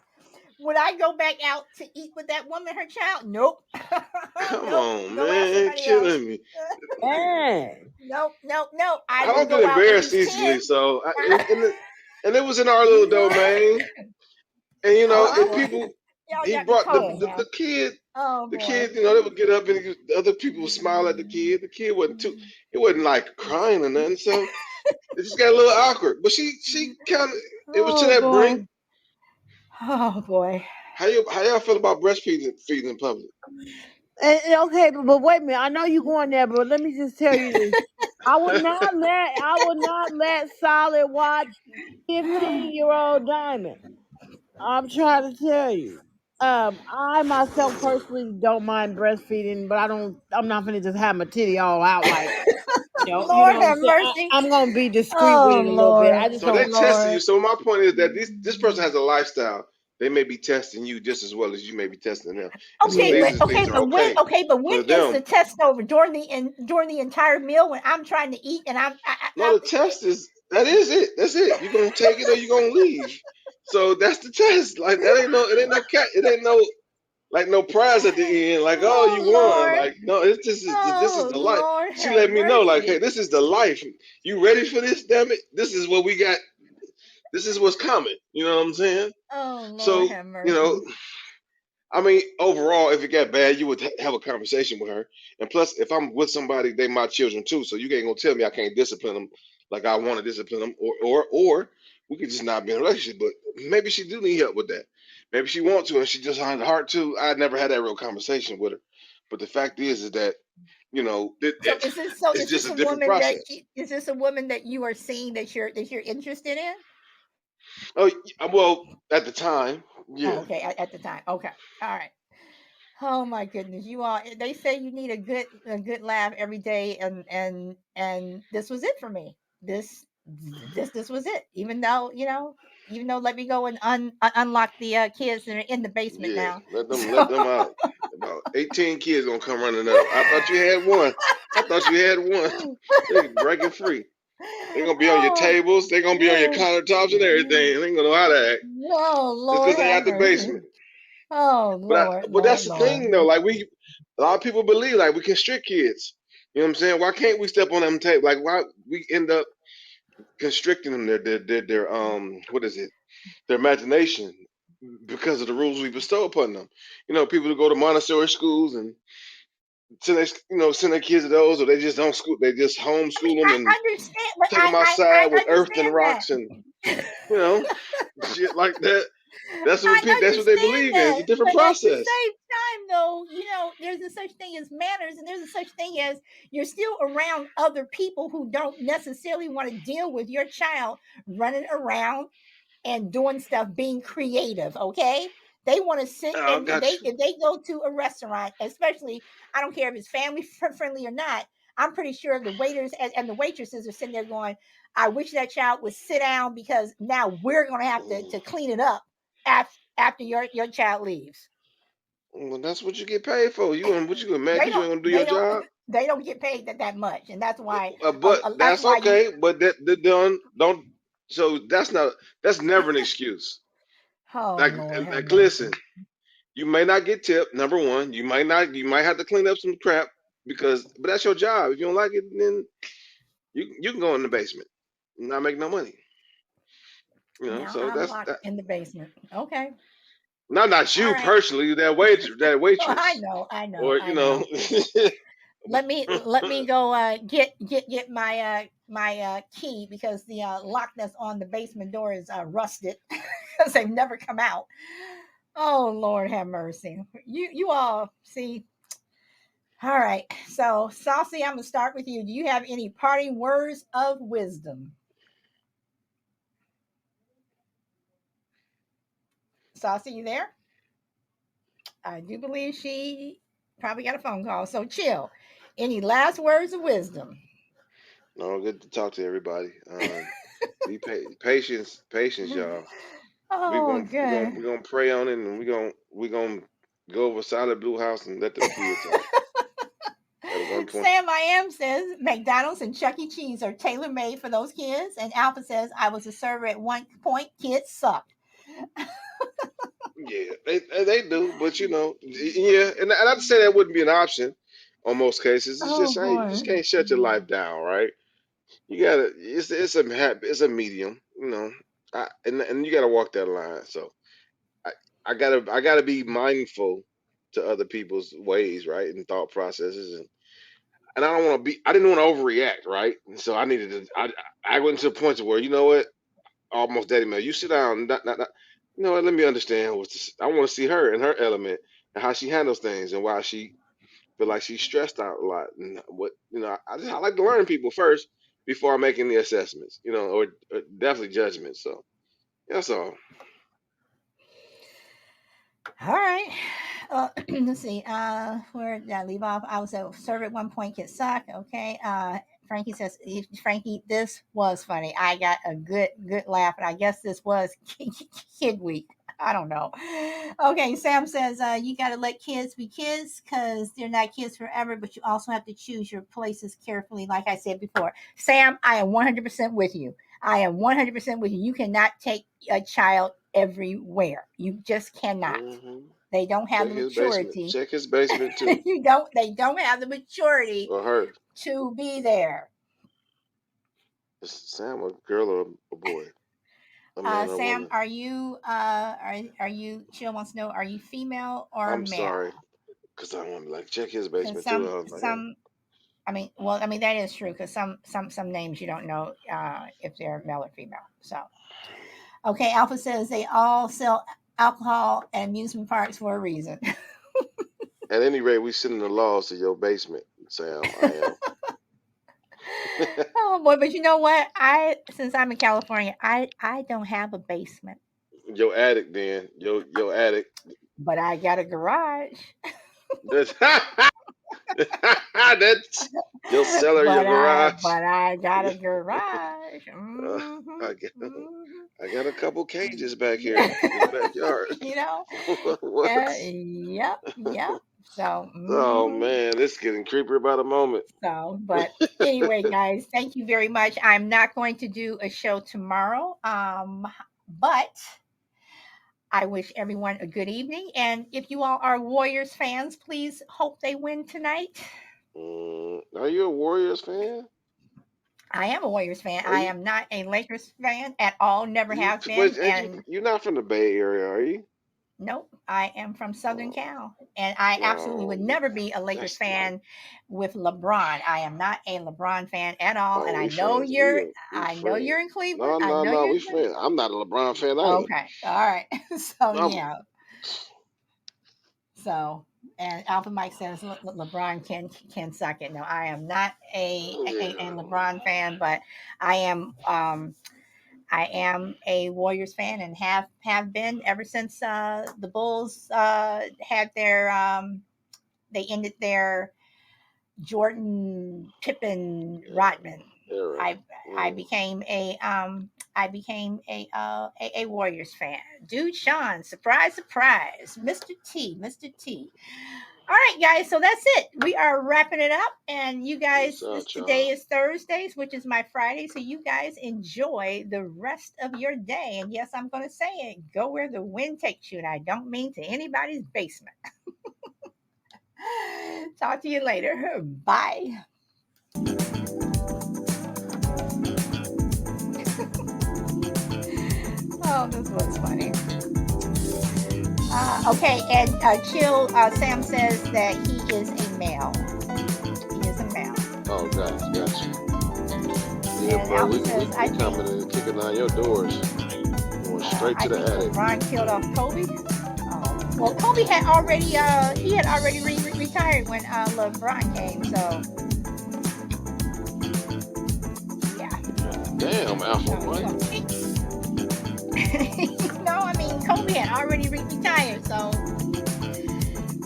Would I go back out to eat with that woman, her child? Nope. Come Nope. on, Go ask man, somebody else. killing me. Man. Nope. I I would don't get go out with embarrassed these easily, kids. so and it was in our little domain. And Oh if boy. people Y'all he got me brought talking Yeah. now. the kid Oh The boy. kid, they would get up and other people would smile at the kid. The kid wasn't too, it wasn't like crying or nothing. So it just got a little awkward. But she kind of, it was to Oh that boy. brink. Oh boy. How y'all feel about breastfeeding feeding in public? Okay, but wait a minute. I know you're going there, but let me just tell you this. I would not let Solid watch 15-year-old Diamond. I'm trying to tell you. I myself personally don't mind breastfeeding, but I'm not gonna just have my titty all out like you Lord know what I'm have saying. mercy. I'm gonna be discreet with Oh it a little bit. Lord. I just So they don't. testing you. Lord. So my point is that this person has a lifestyle. They may be testing you just as well as you may be testing them. And so Okay, these Yeah. things are okay but when for is the them. test over? During the entire meal when I'm trying to eat and No, the test is that is it. That's it. You're gonna take it or you're gonna leave. So that's the test. Like that ain't no, it ain't no cat, it ain't no like no prize at the end. Like, oh, you oh won. Lord. Like, no, it's this is Oh the life. Lord She have let me know, like, hey, mercy. this is the life. You ready for this? Damn it! This is what we got. This is what's coming. You know what I'm saying? Oh Lord So, have you know, mercy. I mean, overall, if it got bad, you would have a conversation with her. And plus, if I'm with somebody, they my children too. So you ain't gonna tell me I can't discipline them like I want to discipline them, or we could just not be in a relationship. But maybe she do need help with that. Maybe she want to, and she just on the heart to. I never had that real conversation with her. But the fact is that So it's is just this a a different woman process. is this a woman that you are seeing that you're interested in? Oh, well, at the time, Oh, yeah, okay, at the time. Okay. All right. Oh my goodness, you all they say you need a good laugh every day and this was it for me. This was it. Even though let me go and unlock the kids that are in the basement yeah. now. Let So them out. About 18 kids gonna come running up. I thought you had one. I thought you had one. They breaking free. They're gonna be on your oh, tables. They're gonna be on your countertops and everything. They ain't gonna know how to act oh just because Lord they have out the mercy. basement. Oh But that's the Lord. thing though. Like a lot of people believe like we constrict kids. You know what I'm saying? Why can't we step on them table? Like why we end up constricting them? Their what is it? Their imagination because of the rules we bestow upon them. People who go to Montessori schools and send their kids to those, or they just don't school. They just I mean, homeschool them and I understand, but take them outside I with earth and understand rocks and that. you know shit like that. That's what I people. That's what they understand believe in. It's that, a different but at the process. same time, though, there's a such thing as manners, and there's a such thing as you're still around other people who don't necessarily want to deal with your child running around and doing stuff, being creative. Okay, they want to sit I and got you. if they go to a restaurant, especially I don't care if it's family friendly or not. I'm pretty sure the waiters and the waitresses are sitting there going, "I wish that child would sit down because now we're going to have Mm. to clean it up after your child leaves." Well, that's what you get paid for. What you gonna mad They because you don't ain't gonna do your they don't job? they don't get paid that much, and But that's that's why you. okay. But that don't. So that's never an excuse. Oh Like Lord, have listen, mercy. you may not get tipped. Number one, you might not. You might have to clean up some crap but that's your job. If you don't like it, then you can go in the basement, and not make no money. Now So I'm that's locked that. in the basement. Okay, Not all you right. personally, that Oh, waitress, or I know. Let me go get my my key because the lock that's on the basement door is rusted because they've never come out. Oh Lord have mercy. You all see. All right. So Saucy, I'm gonna start with you. Do you have any parting words of wisdom? Saucy, you there? I do believe she probably got a phone call. So chill. Any last words of wisdom? no, good to talk to everybody. Patience, y'all. We Oh, gonna we gonna good. we gonna pray on it, and we gonna go over solid blue house and let them kids out at one point. Sam I am says McDonald's and Chuck E. Cheese are tailor made for those kids. And Alpha says I was a server at one point. Kids suck. Yeah, they do, but yeah, and I'd say that wouldn't be an option on most cases. It's Oh just hey, you boy. just can't shut your life down, right? You gotta. It's a medium, and you gotta walk that line. So I I gotta be mindful to other people's ways, right, and thought processes, and I don't want to be. I didn't want to overreact, right? And so I needed to. I went to the point to where you know what, almost daddy man, you sit down. You know what? Let me understand what's this. I want to see her and her element and how she handles things and why she feel like she's stressed out a lot and what I like to learn people first before I make any assessments, or definitely judgments. So that's all. All right. Let's see. Where did I leave off? I was a server at one point. Kids suck. Okay. Frankie says, Frankie, this was funny. I got a good laugh, and I guess this was Kid Week. I don't know. Okay, Sam says, you got to let kids be kids because they're not kids forever, but you also have to choose your places carefully. Like I said before, Sam, I am 100% with you. I am 100% with you. You cannot take a child everywhere. You just cannot. Hmm. They don't have Check the his basement. maturity. Check his basement too, They don't have the maturity or her. to be there. Is Sam a girl or a boy? A man or a Sam, woman? are you are you Sheila wants to know, are you female or I'm sorry, male? because I want to like check his Because basement too. I was like, hey. I mean that is true because some names you don't know if they're male or female. So okay, Alpha says they all sell alcohol at amusement parks for a reason. At any rate, we sending the laws to your basement, Sam. I am. Oh boy, but you know what? Since I'm in California, I don't have a basement, Your attic, then your attic. but I got a garage. That's that's your cellar, your garage. But I got a garage. Uh, Hmm. I got Hmm. I got a couple cages back here in the backyard. You know. What? Yep. Yep. So. Oh Hmm. man, this is getting creepier by the moment. So, but anyway, guys, thank you very much. I'm not going to do a show tomorrow. But I wish everyone a good evening. And if you all are Warriors fans, please hope they win tonight. Are you a Warriors fan? I am a Warriors fan. Are I you? am not a Lakers fan at all, never have But been. And you're not from the Bay Area, are you? nope, I am from Southern Oh, Cal. And I absolutely no, would never be a Lakers that's like. fan with LeBron. I am not a LeBron fan at all. And Oh, we friends. We I know you're friends. in Cleveland. No, I no, know no, you're we in Cleveland. friends. I'm not a LeBron fan either. Okay. All right. So I'm, yeah. So, and Alpha Mike says LeBron can suck it. No, I am not a yeah. LeBron fan, but I am I am a Warriors fan and have been ever since the Bulls had their they ended their Jordan Pippen Rodman. Era. I I Mm. became I became a Warriors fan. Dude Sean, surprise, surprise. Mr. T. All right, guys. So that's it. We are wrapping it up. And you Peace guys, out, today y'all. is Thursdays, which is my Friday. So you guys enjoy the rest of your day. And yes, I'm going to say it. Go where the wind takes you. And I don't mean to anybody's basement. Talk to you later. Bye. Oh, this was funny. Okay, and Chill Sam says that he is a male. He is a male. Oh, got you. Yeah, And bro, Alpha says, we I think coming and kicking down your doors, going straight to I the think attic. LeBron killed off Kobe. Well, Kobe had already he had already retired when LeBron came. So yeah. Damn, Alpha Mike. So no, I mean Kobe had already retired. So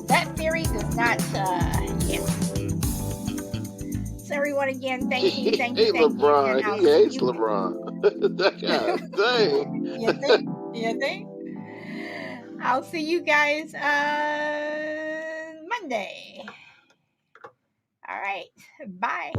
that theory does not. Yeah. So everyone, again, thank you, He thank you, hate thank you, and LeBron. I'll He see hates you. LeBron. That guy, dang. You think? You think? I'll see you guys Monday. All right. Bye.